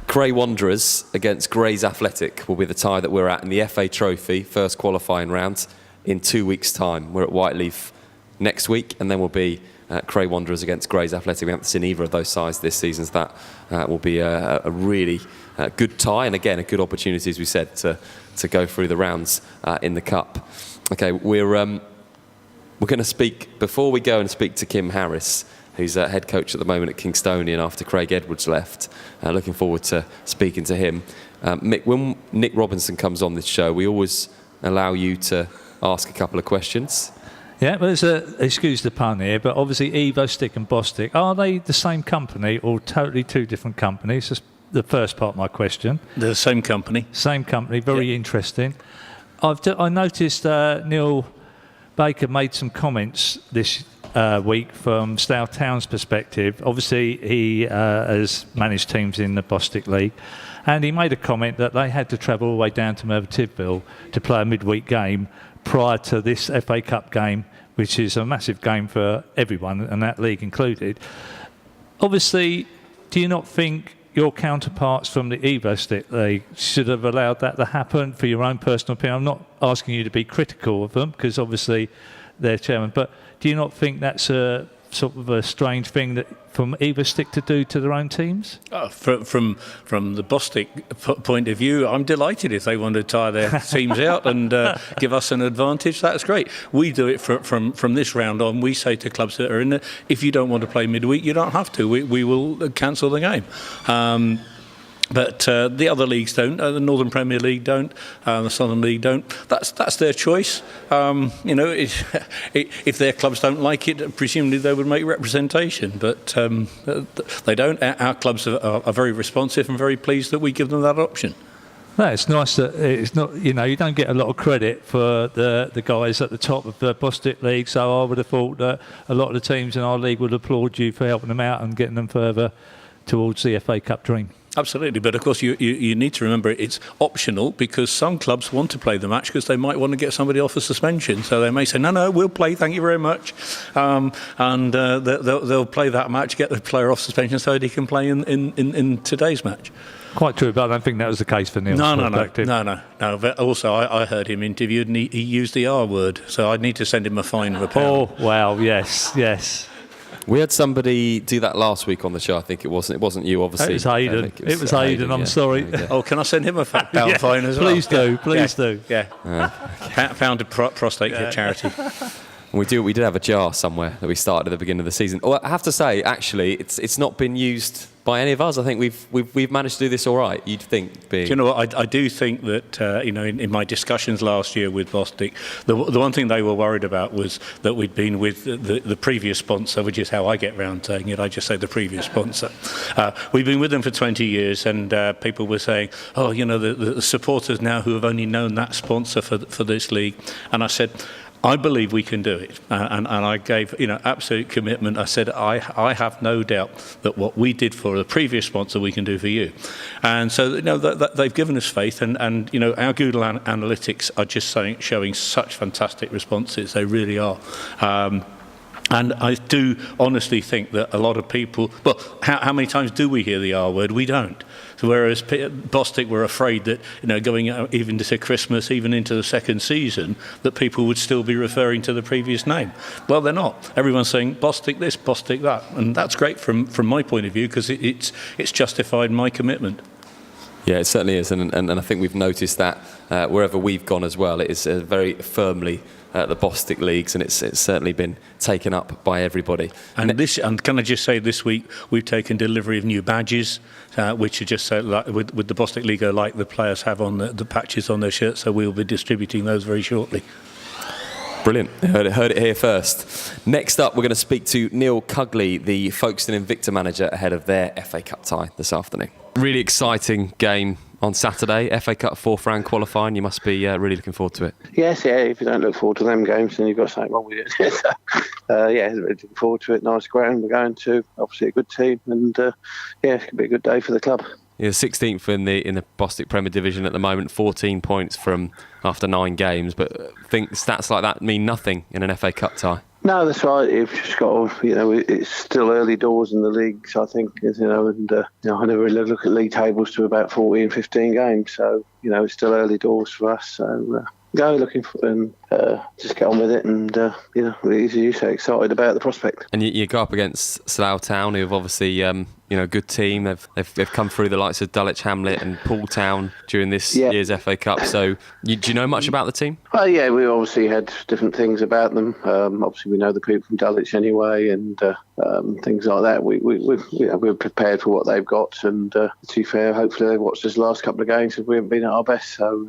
Cray Wanderers against Grays Athletic will be the tie that we're at in the FA Trophy first qualifying round in 2 weeks' time. We're at Whiteleaf next week, and then we'll be Cray Wanderers against Grays Athletic. We haven't seen either of those sides this season, so that will be a really good tie, and again a good opportunity, as we said, to go through the rounds in the Cup. Okay, we're going to speak, before we go and speak to Kim Harris, who's head coach at the moment at Kingstonian after Craig Edwards left. Looking forward to speaking to him. Mick, when Nick Robinson comes on this show, we always allow you to ask a couple of questions. Yeah, well, excuse the pun here, but obviously Evo Stick and Bostik, are they the same company or totally two different companies? Just the first part of my question. The same company. Same company, very interesting. I noticed Neil Baker made some comments this week from Slough Town's perspective. Obviously, he has managed teams in the Bostik League, and he made a comment that they had to travel all the way down to Merthyr Tydfil to play a midweek game prior to this FA Cup game, which is a massive game for everyone, and that league included. Obviously, do you not think your counterparts from the Bostik League should have allowed that to happen, for your own personal opinion? I'm not asking you to be critical of them, because obviously they're chairman, but do you not think that's a sort of a strange thing that from Bostik to do to their own teams? From the Bostik point of view, I'm delighted if they want to tire their teams out and give us an advantage. That's great. We do it from this round on. We say to clubs that are in there, if you don't want to play midweek, you don't have to. We will cancel the game. But the other leagues don't. The Northern Premier League don't. The Southern League don't. That's their choice. If their clubs don't like it, presumably they would make representation. But they don't. Our clubs are very responsive and very pleased that we give them that option. No, it's nice that it's not. You don't get a lot of credit for the guys at the top of the Bostik League. So I would have thought that a lot of the teams in our league would applaud you for helping them out and getting them further towards the FA Cup dream. Absolutely, but of course you need to remember it's optional, because some clubs want to play the match because they might want to get somebody off a suspension. So they may say, no, we'll play, thank you very much, and they'll play that match, get the player off suspension so that he can play in today's match. Quite true, but I don't think that was the case for Neil. No. But also, I heard him interviewed and he used the R word, so I'd need to send him a fine of £1. Oh, wow, yes. We had somebody do that last week on the show. I think it wasn't you, obviously. It was Hayden. It was Hayden. I'm sorry. Oh, can I send him a £1 fine as well? Please do. Yeah. Founded prostate charity. We did have a jar somewhere that we started at the beginning of the season. Oh, I have to say, actually, it's not been used by any of us. I think we've managed to do this all right. You'd think. Do you know what? I do think that in my discussions last year with Bostik, the one thing they were worried about was that we'd been with the previous sponsor, which is how I get round saying it. I just say the previous sponsor. We've been with them for 20 years, and people were saying, the supporters now who have only known that sponsor for this league. And I said, I believe we can do it, and I gave absolute commitment. I said I have no doubt that what we did for the previous sponsor we can do for you, and so they've given us faith, and our Google analytics are just showing such fantastic responses. They really are. And I do honestly think that a lot of people. Well, how many times do we hear the R word? We don't. So whereas Bostik were afraid that going out even to Christmas, even into the second season, that people would still be referring to the previous name. Well, they're not. Everyone's saying Bostik this, Bostik that, and that's great from my point of view, because it's justified my commitment. Yeah, it certainly is, and I think we've noticed that wherever we've gone as well, it is very firmly the Bostik leagues, and it's certainly been taken up by everybody. And can I just say, this week we've taken delivery of new badges, which are just like, with the Bostik League, like the players have on the patches on their shirts. So we'll be distributing those very shortly. Brilliant. Heard it here first. Next up, we're going to speak to Neil Cugley, the Folkestone Invicta manager, ahead of their FA Cup tie this afternoon. Really exciting game on Saturday, FA Cup fourth round qualifying. You must be really looking forward to it. Yes, if you don't look forward to them games, then you've got something wrong with it. Looking forward to it. Nice ground we're going to. Obviously a good team, and it could be a good day for the club. You're 16th in the Bostik Premier Division at the moment, 14 points from after 9 games, but I think stats like that mean nothing in an FA Cup tie. No, that's right. You've just got to, it's still early doors in the leagues, I think, and I never really look at league tables to about 14, 15 games, so, it's still early doors for us, so go looking for and just get on with it, and, as you say, excited about the prospect. And you go up against Slough Town, who have obviously, a good team. They've come through the likes of Dulwich Hamlet and Poole Town during this year's FA Cup. So, do you know much about the team? Well, yeah, we obviously had different things about them. Obviously, we know the people from Dulwich anyway, and things like that. We're prepared for what they've got, and to be fair, hopefully they've watched us the last couple of games because we haven't been at our best. So,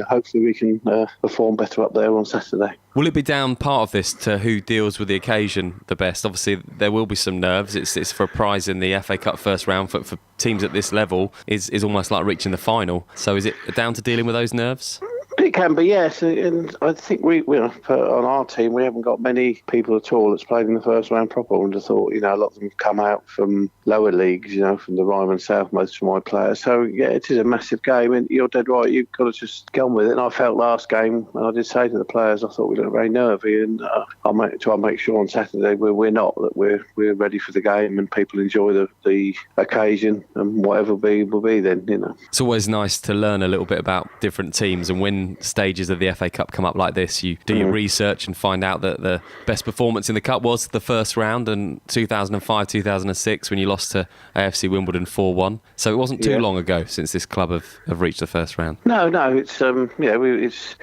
hopefully we can perform better up there show on Saturday. Will it be down part of this to who deals with the occasion the best? Obviously, there will be some nerves. It's for a prize in the FA Cup first round for teams at this level is almost like reaching the final. So is it down to dealing with those nerves? It can be, yes, and I think we on our team we haven't got many people at all that's played in the first round proper. I would have thought, a lot of them come out from lower leagues, from the Ryman South, most of my players. So yeah, it is a massive game, and you're dead right. You've got to just get on with it. And I felt last game, and I did say to the players, I thought we looked very nervy, and I'll try and make sure on Saturday we're not, that we're ready for the game and people enjoy the occasion, and whatever will be then. It's always nice to learn a little bit about different teams, and when stages of the FA Cup come up like this, you do your research and find out that the best performance in the Cup was the first round in 2005-2006 when you lost to AFC Wimbledon 4-1. So it wasn't too long ago since this club have reached the first round. No, it's we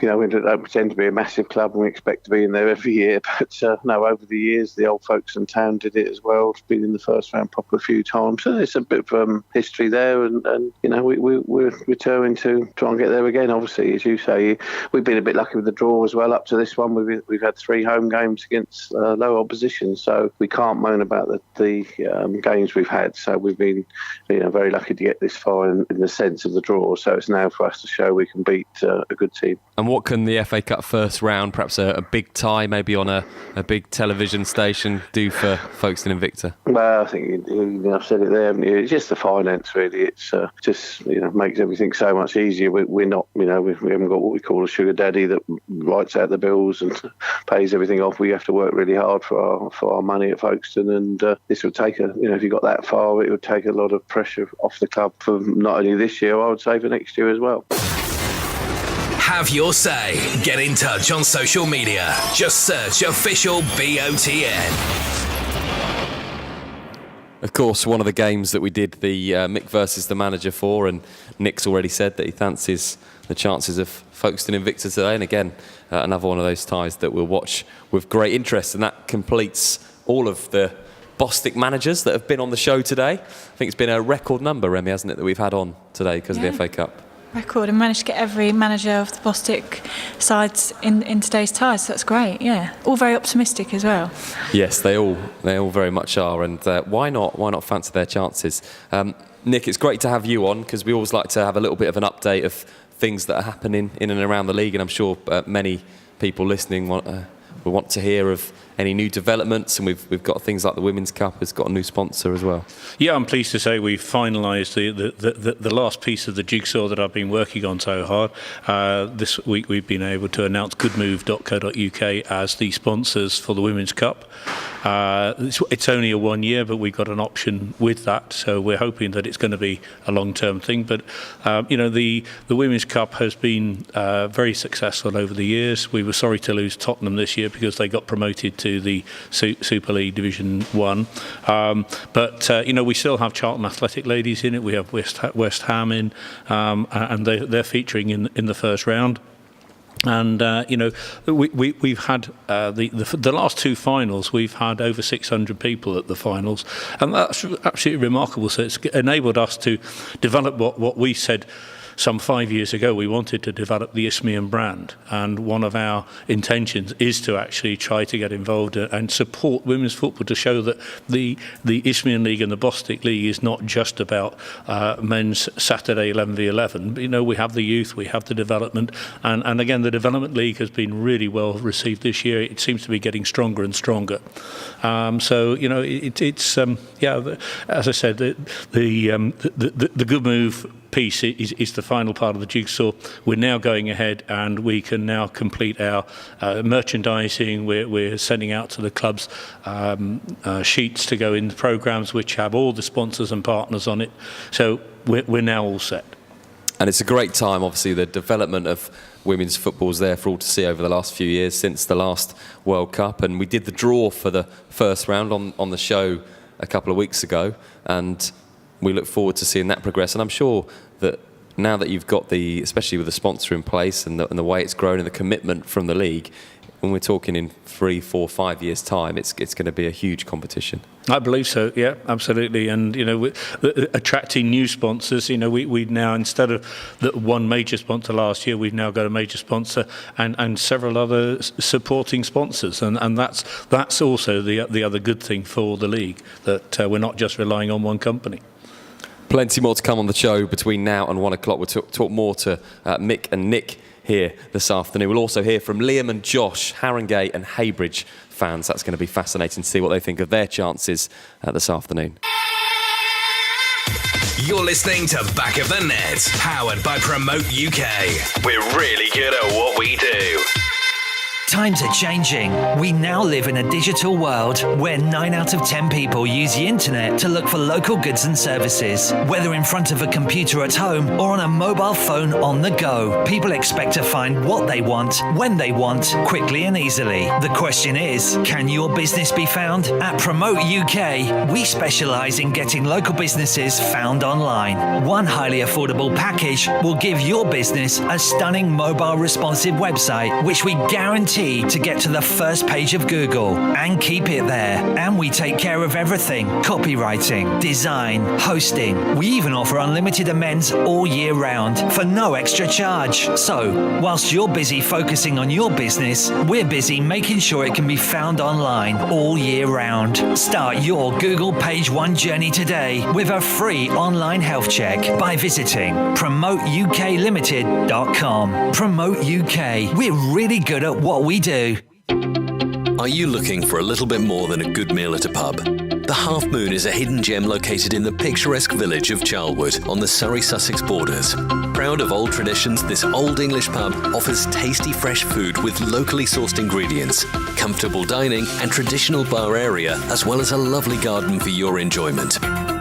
don't pretend to be a massive club and we expect to be in there every year, but no, over the years the old folks in town did it as well. It's been in the first round proper a few times, so there's a bit of history there, and we're determined to try and get there again. Obviously, as you say, we've been a bit lucky with the draw as well. Up to this one, we've had 3 home games against low opposition, so we can't moan about the games we've had. So we've been very lucky to get this far in the sense of the draw. So it's now for us to show we can beat a good team. And what can the FA Cup first round, perhaps a big tie, maybe on a big television station, do for Folkestone Invicta? Well, I think I've said it there, haven't you? It's just the finance, really. It's just makes everything so much easier. We're not, we haven't got what we call a sugar daddy that writes out the bills and pays everything off. We have to work really hard for our money at Folkestone, and this would take if you got that far, it would take a lot of pressure off the club for not only this year, I would say for next year as well. Have your say. Get in touch on social media. Just search official BOTN. Of course, one of the games that we did the Mick versus the manager for, and Nick's already said that he fancies the chances of Folkestone Invicta today, and again, another one of those ties that we'll watch with great interest, and that completes all of the Bostik managers that have been on the show today. I think it's been a record number, Remy, hasn't it, that we've had on today because of the FA Cup. Record, and managed to get every manager of the Bostik sides in today's ties, so that's great. Yeah, all very optimistic as well. Yes, they all very much are, and why not fancy their chances? Nick, it's great to have you on because we always like to have a little bit of an update of things that are happening in and around the league, and I'm sure many people listening want to hear of any new developments, and we've got things like the Women's Cup has got a new sponsor as well. Yeah, I'm pleased to say we've finalised the last piece of the jigsaw that I've been working on so hard. This week we've been able to announce goodmove.co.uk as the sponsors for the Women's Cup. It's only a 1 year, but we've got an option with that, so we're hoping that it's going to be a long-term thing. But the Women's Cup has been very successful over the years. We were sorry to lose Tottenham this year because they got promoted to the Super League Division 1. But we still have Charlton Athletic ladies in it. We have West Ham in, and they're featuring in the first round. And we've had the last 2 finals. We've had over 600 people at the finals, and that's absolutely remarkable. So it's enabled us to develop what we said some 5 years ago. We wanted to develop the Isthmian brand, and one of our intentions is to actually try to get involved and support women's football to show that the Isthmian League and the Bostik League is not just about men's Saturday 11v11. But, we have the youth, we have the development, and again the Development League has been really well received this year. It seems to be getting stronger and stronger. It's as I said, the good move piece is the final part of the jigsaw. We're now going ahead and we can now complete our merchandising. We're sending out to the clubs sheets to go in the programmes which have all the sponsors and partners on it. So we're now all set. And it's a great time, obviously, the development of women's football is there for all to see over the last few years since the last World Cup. And we did the draw for the first round on the show a couple of weeks ago, and we look forward to seeing that progress. And I'm sure that now that you've got especially with the sponsor in place and the way it's grown and the commitment from the league, when we're talking in 3, 4, 5 years' time, it's going to be a huge competition. I believe so, yeah, absolutely. And, with attracting new sponsors, we now, instead of the one major sponsor last year, we've now got a major sponsor and several other supporting sponsors. And that's also the other good thing for the league, that we're not just relying on one company. Plenty more to come on the show between now and 1 o'clock. We'll talk more to Mick and Nick here this afternoon. We'll also hear from Liam and Josh, Haringey and Heybridge fans. That's going to be fascinating to see what they think of their chances this afternoon. You're listening to Back of the Net, powered by Promote UK. We're really good at what we do. Times are changing. We now live in a digital world where 9 out of 10 people use the internet to look for local goods and services. Whether in front of a computer at home or on a mobile phone on the go, people expect to find what they want, when they want, quickly and easily. The question is, can your business be found? At Promote UK, we specialise in getting local businesses found online. One highly affordable package will give your business a stunning mobile responsive website, which we guarantee to get to the first page of Google and keep it there. And we take care of everything: copywriting, design, hosting. We even offer unlimited amends all year round for no extra charge. So, whilst you're busy focusing on your business, we're busy making sure it can be found online all year round. Start your Google Page One journey today with a free online health check by visiting promoteUKLimited.com. Promote UK. We're really good at what we do. Are you looking for a little bit more than a good meal at a pub? The Half Moon is a hidden gem located in the picturesque village of Charlwood on the Surrey-Sussex borders. Proud of old traditions, this old English pub offers tasty fresh food with locally sourced ingredients, comfortable dining and traditional bar area, as well as a lovely garden for your enjoyment.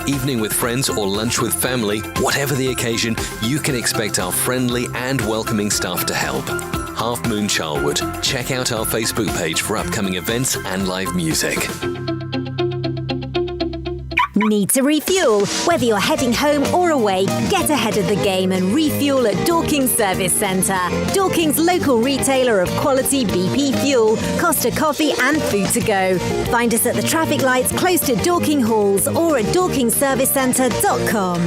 Evening with friends or lunch with family, whatever the occasion, you can expect our friendly and welcoming staff to help. Half Moon Charlwood. Check out our Facebook page for upcoming events and live music. Need to refuel? Whether you're heading home or away, get ahead of the game and refuel at Dorking's Service Centre. Dorking's local retailer of quality BP fuel, Costa coffee and food to go. Find us at the traffic lights close to Dorking Halls or at dorkingservicecentre.com.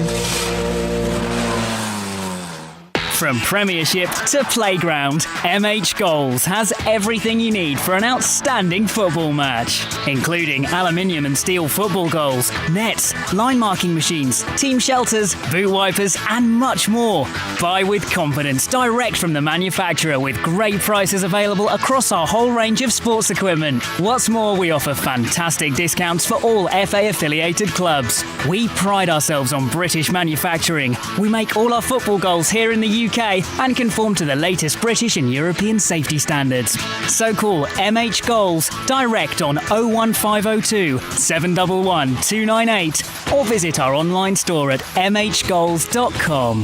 From Premiership to Playground, MH Goals has everything you need for an outstanding football match, including aluminium and steel football goals, nets, line marking machines, team shelters, boot wipers and much more. Buy with confidence direct from the manufacturer with great prices available across our whole range of sports equipment. What's more, we offer fantastic discounts for all FA affiliated clubs. We pride ourselves on British manufacturing. We make all our football goals here in the UK and conform to the latest British and European safety standards. So call MH Goals direct on 01502 711 298 or visit our online store at mhgoals.com.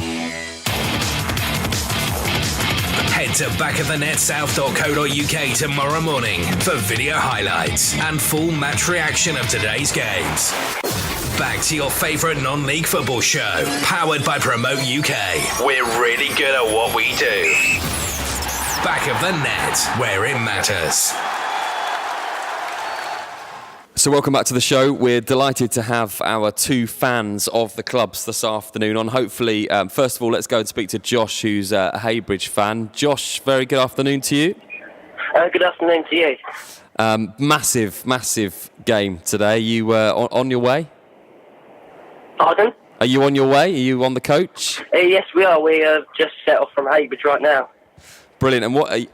Head to backofthenetsouth.co.uk tomorrow morning for video highlights and full match reaction of today's games. Back to your favourite non-league football show, powered by Promote UK. We're really good at what we do. Back of the Net, where it matters. So welcome back to the show. We're delighted to have our two fans of the clubs this afternoon on. Hopefully, first of all, let's go and speak to Josh, who's a Heybridge fan. Josh, very good afternoon to you. Good afternoon to you. Massive game today. You were on your way? Pardon? Are you on your way? Are you on the coach? Yes, we are. We just set off from Heybridge right now. Brilliant.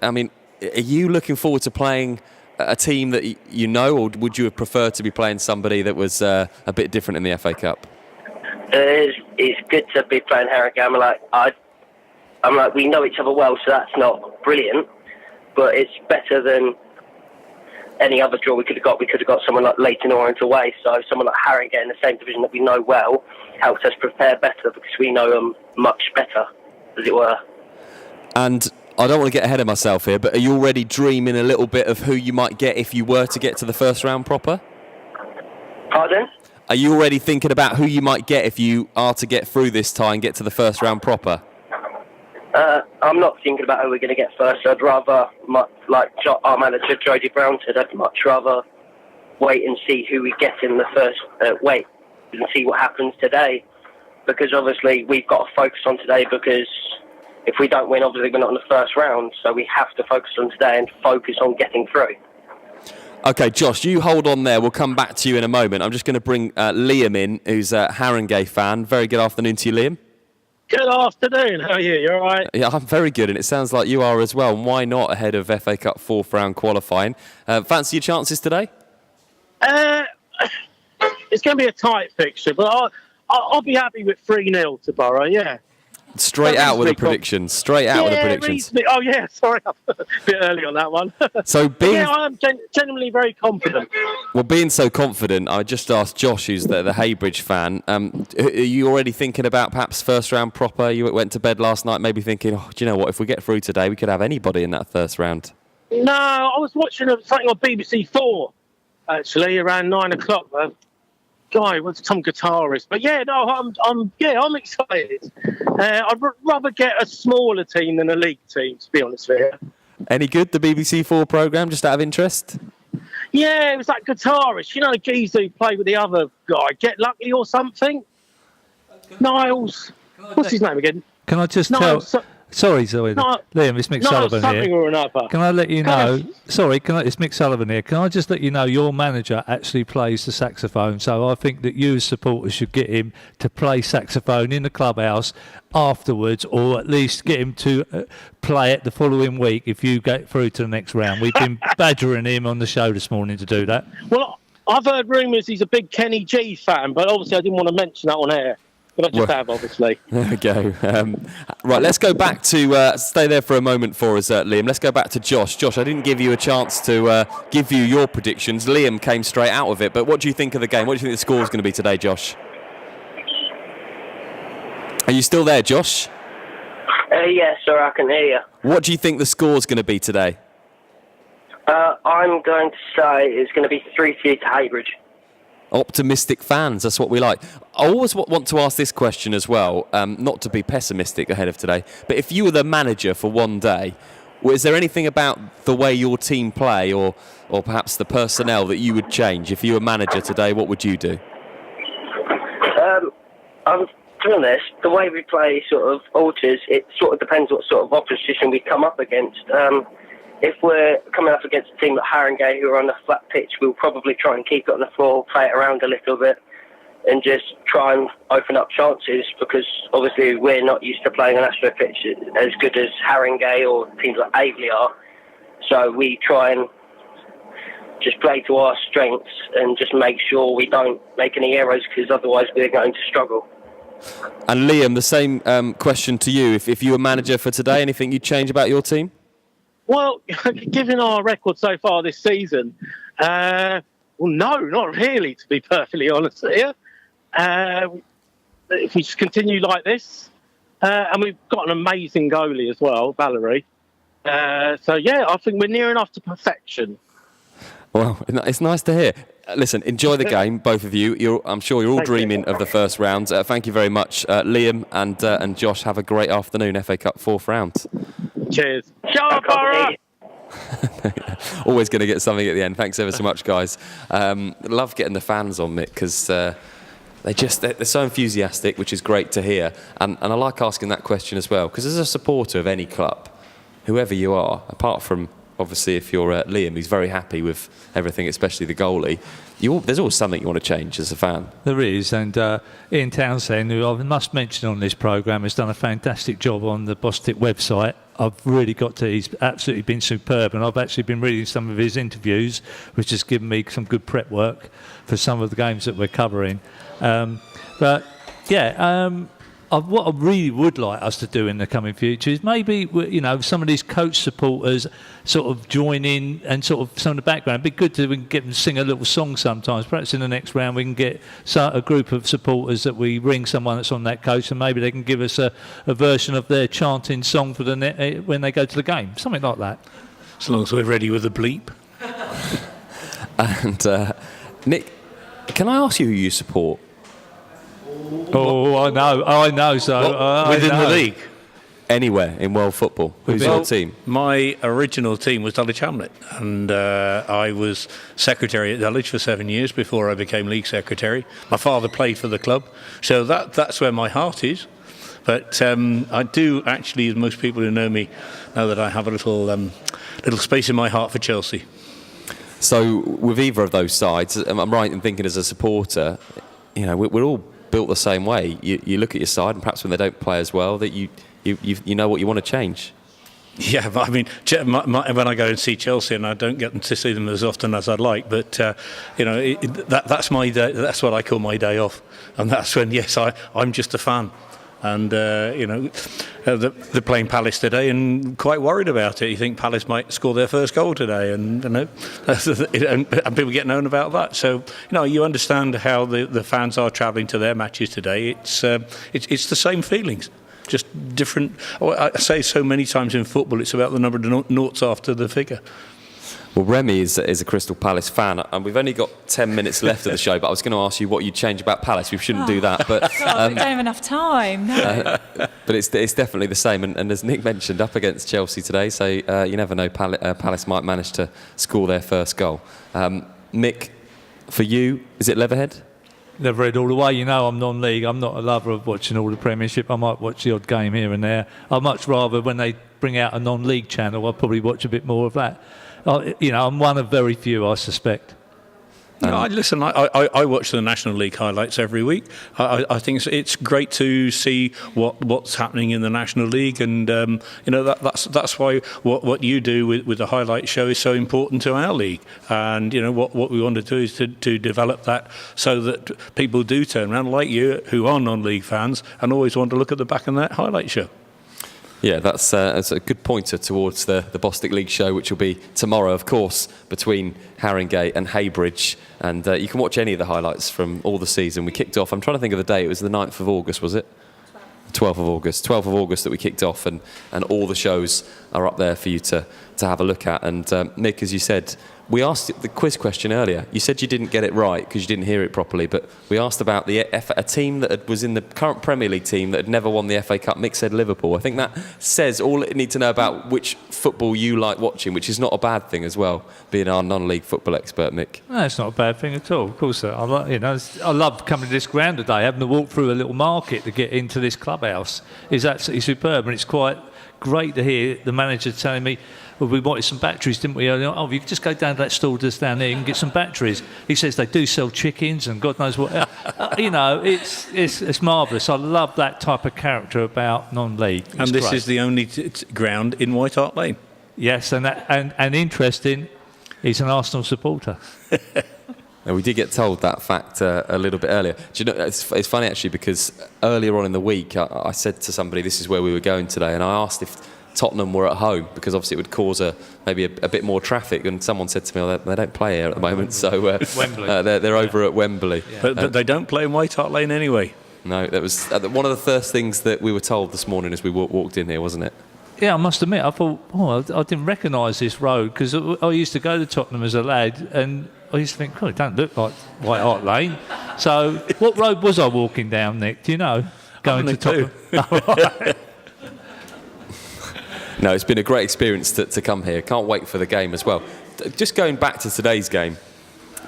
And are you looking forward to playing a team that you know, or would you have preferred to be playing somebody that was a bit different in the FA Cup? It's good to be playing Haringey. I'm like, we know each other well, so that's not brilliant, but it's better than any other draw we could have got. We could have got someone like Leyton Orient away, so someone like Haringey in the same division that we know well helps us prepare better because we know them much better, as it were. And I don't want to get ahead of myself here, but are you already dreaming a little bit of who you might get if you were to get to the first round proper? Pardon? Are you already thinking about who you might get if you are to get through this tie and get to the first round proper? I'm not thinking about who we're going to get first. I'd rather, like our manager, Jody Brown said, I'd much rather wait and see who we get in the first, wait and see what happens today. Because obviously we've got to focus on today, because if we don't win, obviously we're not in the first round. So we have to focus on today and focus on getting through. OK, Josh, you hold on there. We'll come back to you in a moment. I'm just going to bring Liam in, who's a Haringey fan. Very good afternoon to you, Liam. Good afternoon. How are you? You all right? Yeah, I'm very good, and it sounds like you are as well. And why not ahead of FA Cup fourth round qualifying? Fancy your chances today? It's going to be a tight fixture, but I'll be happy with 3-0 to Borough, yeah. Straight out with the predictions. Straight out with the predictions. Oh, yeah, sorry. I'm a bit early on that one. So yeah, I'm genuinely very confident. Well, being so confident, I just asked Josh, who's the Haybridge fan, are you already thinking about perhaps first round proper? You went to bed last night maybe thinking, oh, do you know what, if we get through today, we could have anybody in that first round. No, I was watching something on BBC 4, actually, around 9 o'clock. Guy was some guitarist, but yeah, no, I'm excited. I'd rather get a smaller team than a league team, to be honest with you. Any good, the BBC 4 programme, just out of interest? Yeah, it was that guitarist, you know, the geezer who played with the other guy, Get Lucky or something. Niles, what's his name again? Can I just tell? Sorry, Zoe. Liam, it's Mick Sullivan something here. Or another. Can I let you know? Sorry, it's Mick Sullivan here. Can I just let you know your manager actually plays the saxophone, so I think that you as supporters should get him to play saxophone in the clubhouse afterwards, or at least get him to play it the following week if you get through to the next round. We've been badgering him on the show this morning to do that. Well, I've heard rumours he's a big Kenny G fan, but obviously I didn't want to mention that on air. But I just have, obviously. There we go. Right, let's go back to... stay there for a moment for us, Liam. Let's go back to Josh. Josh, I didn't give you a chance to give you your predictions. Liam came straight out of it. But what do you think of the game? What do you think the score is going to be today, Josh? Are you still there, Josh? Yes, sir, I can hear you. What do you think the score is going to be today? I'm going to say it's going to be 3-2 to Haybridge. Optimistic fans, that's what we like. I always want to ask this question as well, not to be pessimistic ahead of today, but if you were the manager for one day, is there anything about the way your team play or perhaps the personnel that you would change? If you were manager today, what would you do? To be honest, the way we play sort of alters. It sort of depends what sort of opposition we come up against. If we're coming up against a team like Haringey who are on a flat pitch, we'll probably try and keep it on the floor, play it around a little bit, and just try and open up chances, because obviously we're not used to playing an Astro pitch as good as Haringey or teams like Aveley are. So we try and just play to our strengths and just make sure we don't make any errors, because otherwise we're going to struggle. And Liam, the same question to you. If you were manager for today, anything you'd change about your team? Well, given our record so far this season, well, no, not really, to be perfectly honest here. If we just continue like this, and we've got an amazing goalie as well, Valerie. So, yeah, I think we're near enough to perfection. Well, it's nice to hear. Listen, enjoy the game, both of you. I'm sure you're all dreaming of the first round. Thank you very much, Liam and Josh. Have a great afternoon, FA Cup fourth round. Cheers. Ciao, Borough! Always going to get something at the end. Thanks ever so much, guys. Love getting the fans on, Mick, because they're so enthusiastic, which is great to hear. And I like asking that question as well, because as a supporter of any club, whoever you are, apart from obviously if you're Liam, who's very happy with everything, especially the goalie, there's always something you want to change as a fan. There is, and Ian Townsend, who I must mention on this programme, has done a fantastic job on the Bostik website. I've really he's absolutely been superb, and I've actually been reading some of his interviews, which has given me some good prep work for some of the games that we're covering. What I really would like us to do in the coming future is maybe, some of these coach supporters sort of join in and sort of some of the background. It'd be good to get them to sing a little song sometimes. Perhaps in the next round we can get a group of supporters that we ring someone that's on that coach, and maybe they can give us a version of their chanting song for when they go to the game. Something like that. As long as we're ready with the bleep. And Nick, Can I ask you who you support? Oh, I know. So within the league? Anywhere in world football. Who's your team? My original team was Dulwich Hamlet, and I was secretary at Dulwich for 7 years before I became league secretary. My father played for the club, so that's where my heart is. But I do actually, as most people who know me, know that I have a little space in my heart for Chelsea. So with either of those sides, I'm right in thinking as a supporter, we're all built the same way. You look at your side, and perhaps when they don't play as well, that you know what you want to change. Yeah, but I mean, when I go and see Chelsea, and I don't get to see them as often as I'd like, but that's my day. That's what I call my day off, and that's when I'm just a fan. And they're playing Palace today, and quite worried about it. You think Palace might score their first goal today, and and people get known about that. So you understand how the fans are travelling to their matches today. It's the same feelings, just different. I say so many times in football, it's about the number of noughts after the figure. Well, Remy is a Crystal Palace fan, and we've only got 10 minutes left of the show, but I was going to ask you what you'd change about Palace. We shouldn't do that. But God, we don't have enough time. No. But it's definitely the same. And as Nick mentioned, up against Chelsea today, so you never know, Palace might manage to score their first goal. Mick, for you, is it Leatherhead? Leatherhead all the way. I'm non-league. I'm not a lover of watching all the Premiership. I might watch the odd game here and there. I'd much rather, when they bring out a non-league channel, I'll probably watch a bit more of that. I'm one of very few, I suspect. Listen, I watch the National League highlights every week. I think it's great to see what's happening in the National League, and that's why what you do with the highlight show is so important to our league. And what we want to do is to develop that so that people do turn around, like you, who are non-league fans, and always want to look at the back of that highlight show. Yeah, that's a good pointer towards the Bostik League show, which will be tomorrow, of course, between Haringey and Heybridge. And you can watch any of the highlights from all the season. We kicked off, I'm trying to think of the date, it was the 9th of August, was it? 12th of August. 12th of August that we kicked off, and all the shows are up there for you to have a look at. And Mick, as you said, we asked the quiz question earlier. You said you didn't get it right because you didn't hear it properly, but we asked about a team that was in the current Premier League team that had never won the FA Cup. Mick said Liverpool. I think that says all it need to know about which football you like watching, which is not a bad thing as well, being our non-league football expert, Mick. No, it's not a bad thing at all. Of course, I love coming to this ground today, having to walk through a little market to get into this clubhouse. It's absolutely superb, and it's quite great to hear the manager telling me, well, we wanted some batteries, didn't we? Oh, you could just go down to that store just down there and get some batteries. He says they do sell chickens and God knows what. It's marvellous. I love that type of character about non-league. And this is the only ground in White Hart Lane. Yes, and interesting, he's an Arsenal supporter. We did get told that fact a little bit earlier. Do you know, it's funny actually, because earlier on in the week I said to somebody this is where we were going today, and I asked if Tottenham were at home, because obviously it would cause maybe a bit more traffic, and someone said to me, oh, they don't play here at the moment, so they're over at Wembley. Yeah. But they don't play in White Hart Lane anyway. No, that was one of the first things that we were told this morning as we walked in here, wasn't it? Yeah, I must admit, I thought, I didn't recognise this road, because I used to go to Tottenham as a lad, and I used to think, it don't look like White Hart Lane. So what road was I walking down, Nick? Do you know? Going to Tottenham. No, it's been a great experience to come here. Can't wait for the game as well. Just going back to today's game,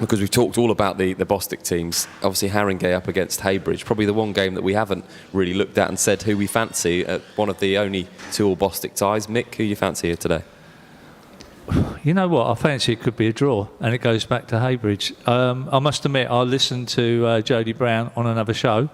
because we've talked all about the Bostik teams. Obviously, Haringey up against Heybridge. Probably the one game that we haven't really looked at and said who we fancy. One of the only two All-Bostik ties. Mick, who you fancy here today? You know what? I fancy it could be a draw, and it goes back to Heybridge. I must admit, I listened to Jody Brown on another show,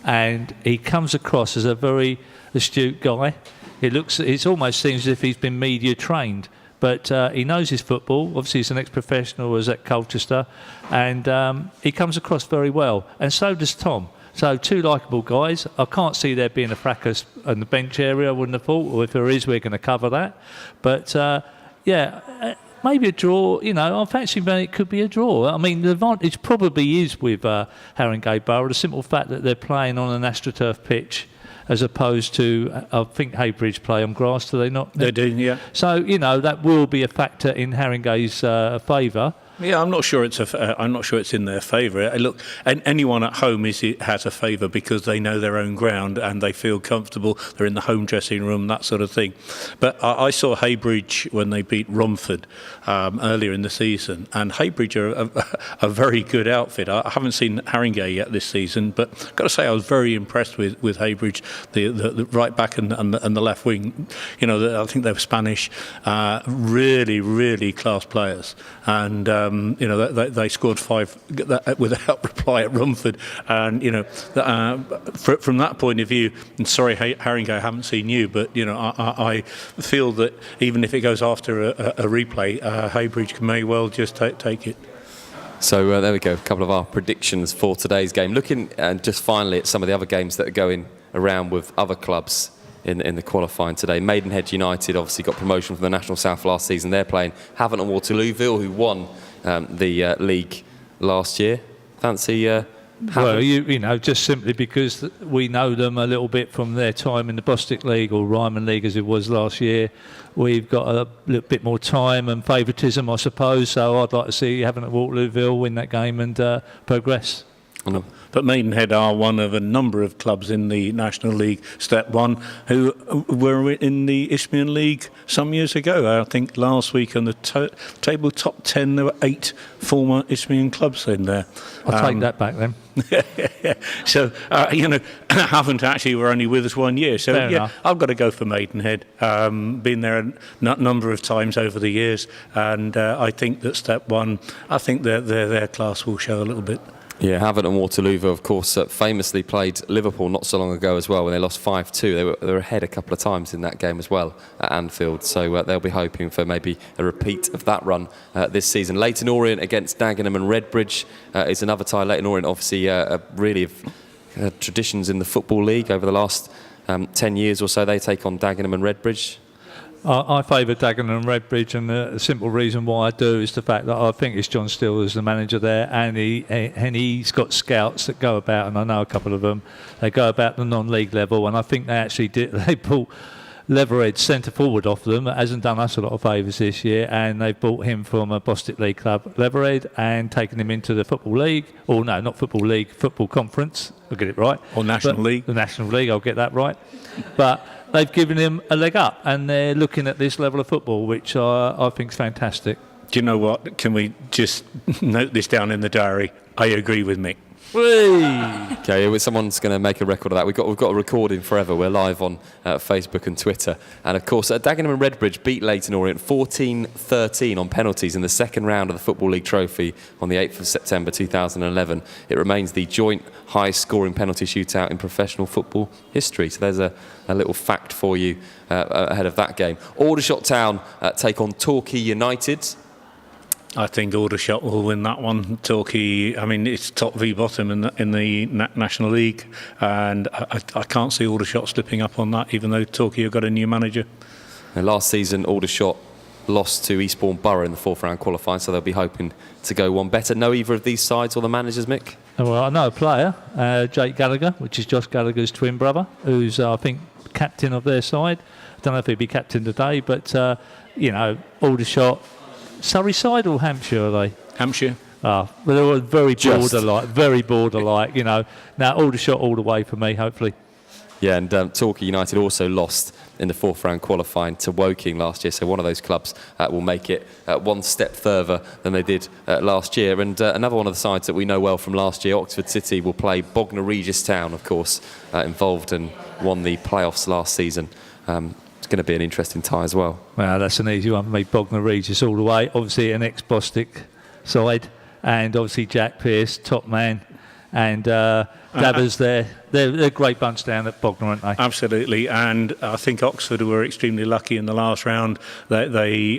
and he comes across as a very astute guy. It almost seems as if he's been media trained, but he knows his football. Obviously, he's an ex-professional, was at Colchester, and he comes across very well. And so does Tom. So two likeable guys. I can't see there being a fracas in the bench area, I wouldn't have thought. Or if there is, we're going to cover that. But maybe a draw. I fancy it could be a draw. I mean, the advantage probably is with Haringey Borough, the simple fact that they're playing on an AstroTurf pitch, as opposed to, I think Heybridge play on grass, do they not? They do, yeah. So, that will be a factor in Haringey's favour. Yeah, I'm not sure it's in their favour. Look, anyone at home has a favour because they know their own ground and they feel comfortable. They're in the home dressing room, that sort of thing. But I saw Heybridge when they beat Romford earlier in the season, and Heybridge are a very good outfit. I haven't seen Haringey yet this season, but I've got to say I was very impressed with Heybridge, the right back and the left wing. You know, I think they're Spanish, really, really class players, and you know they scored 5 without reply at Romford, and you know from that point of view. And sorry, Haringey, I haven't seen you, but you know I feel that even if it goes after a replay, Heybridge may well just take it. So there we go, a couple of our predictions for today's game. Looking just finally at some of the other games that are going around with other clubs in the qualifying today. Maidenhead United obviously got promotion from the National South last season. They're playing Havant and Waterlooville, who won the league last year. Fancy well, you know, just simply because we know them a little bit from their time in the Bostik League or Ryman League as it was last year. We've got a little bit more time and favouritism, I suppose, so I'd like to see Havant and Waterlooville win that game and progress. But Maidenhead are one of a number of clubs in the National League Step 1 who were in the Isthmian League some years ago. I think last week on the table top 10 there were 8 former Isthmian clubs in there. I'll take that back then. So, you know, Havant actually were only with us 1 year. So, Fair yeah, enough. I've got to go for Maidenhead. Been there a number of times over the years. And I think that Step 1, I think their class will show a little bit. Yeah, Havant and Waterlooville, of course, famously played Liverpool not so long ago as well when they lost 5-2. They were ahead a couple of times in that game as well at Anfield. So they'll be hoping for maybe a repeat of that run this season. Leyton Orient against Dagenham and Redbridge is another tie. Leyton Orient obviously really have traditions in the Football League over the last 10 years or so. They take on Dagenham and Redbridge. I favour Dagenham and Redbridge, and the simple reason why I do is the fact that I think it's John Steele who's the manager there, and he's got scouts that go about, and I know a couple of them. They go about the non-league level, and I think they actually they bought Leverhead centre forward off them. It hasn't done us a lot of favours this year, and they've bought him from a Bostik League club, Leverhead, and taken him into the Football League, or no, not Football League, Football Conference. I'll get it right. Or National League. The National League, I'll get that right. But they've given him a leg up, and they're looking at this level of football, which I think is fantastic. Do you know what? Can we just note this down in the diary? I agree with Mick. Okay, someone's going to make a record of that. We've got a recording forever. We're live on Facebook and Twitter. And of course, Dagenham and Redbridge beat Leyton Orient 14-13 on penalties in the second round of the Football League Trophy on the 8th of September 2011. It remains the joint highest scoring penalty shootout in professional football history. So there's a little fact for you ahead of that game. Aldershot Town take on Torquay United. I think Aldershot will win that one. Torquay, I mean, it's top v bottom in the National League, and I can't see Aldershot slipping up on that, even though Torquay have got a new manager. And last season, Aldershot lost to Eastbourne Borough in the 4th round qualifying, so they'll be hoping to go one better. Know either of these sides or the managers, Mick? Well, I know a player, Jake Gallagher, which is Josh Gallagher's twin brother, who's, I think, captain of their side. I don't know if he'll be captain today, but, you know, Aldershot... Surrey side or Hampshire, are they? Hampshire. Well, they were very border-like, you know. Now, Aldershot all the way for me, hopefully. Yeah, and Torquay United also lost in the 4th round qualifying to Woking last year, so one of those clubs will make it one step further than they did last year. And another one of the sides that we know well from last year, Oxford City, will play Bognor Regis Town, of course, involved and won the playoffs last season. It's going to be an interesting tie as well. Well, that's an easy one for me. Bognor Regis all the way. Obviously, an ex-Bostik side, and obviously Jack Pearce, top man, and Dabbers there. They're a great bunch down at Bognor, aren't they? Absolutely, and I think Oxford were extremely lucky in the last round. They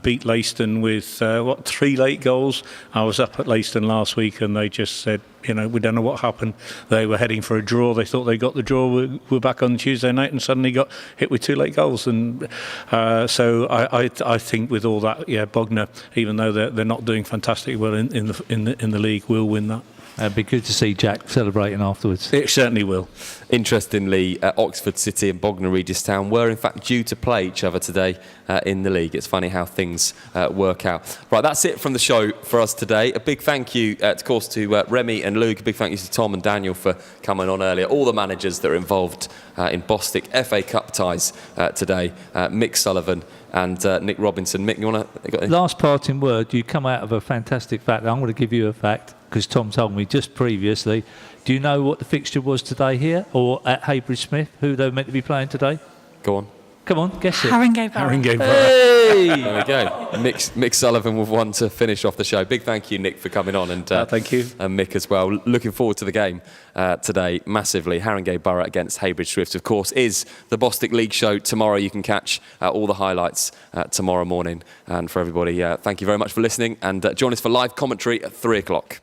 beat Leiston with 3 late goals. I was up at Leiston last week, and they just said, you know, we don't know what happened. They were heading for a draw. They thought they got the draw. We're back on Tuesday night, and suddenly got hit with 2 late goals. And so I think with all that, yeah, Bognor, even though they're not doing fantastically well in the league, will win that. It'd be good to see Jack celebrating afterwards. It certainly will. Interestingly, Oxford City and Bognor Regis Town were in fact due to play each other today in the league. It's funny how things work out. Right, that's it from the show for us today. A big thank you, of course, to Remy and Luke. A big thank you to Tom and Daniel for coming on earlier. All the managers that are involved in Bostik FA Cup ties today. Mick Sullivan and Nick Robinson. Mick, you want to... Last parting word, you come out of a fantastic fact. I'm going to give you a fact, because Tom told me just previously. Do you know what the fixture was today here, or at Haybridge Smith, who they were meant to be playing today? Go on. Come on, guess it. Haringey Borough. Haringey Borough. Hey! There we go. Mick Sullivan with one to finish off the show. Big thank you, Nick, for coming on, and thank you. And Mick as well. Looking forward to the game today, massively. Haringey Borough against Haybridge Swifts, of course, is the Bostik League show tomorrow. You can catch all the highlights tomorrow morning. And for everybody, thank you very much for listening, and join us for live commentary at 3 o'clock.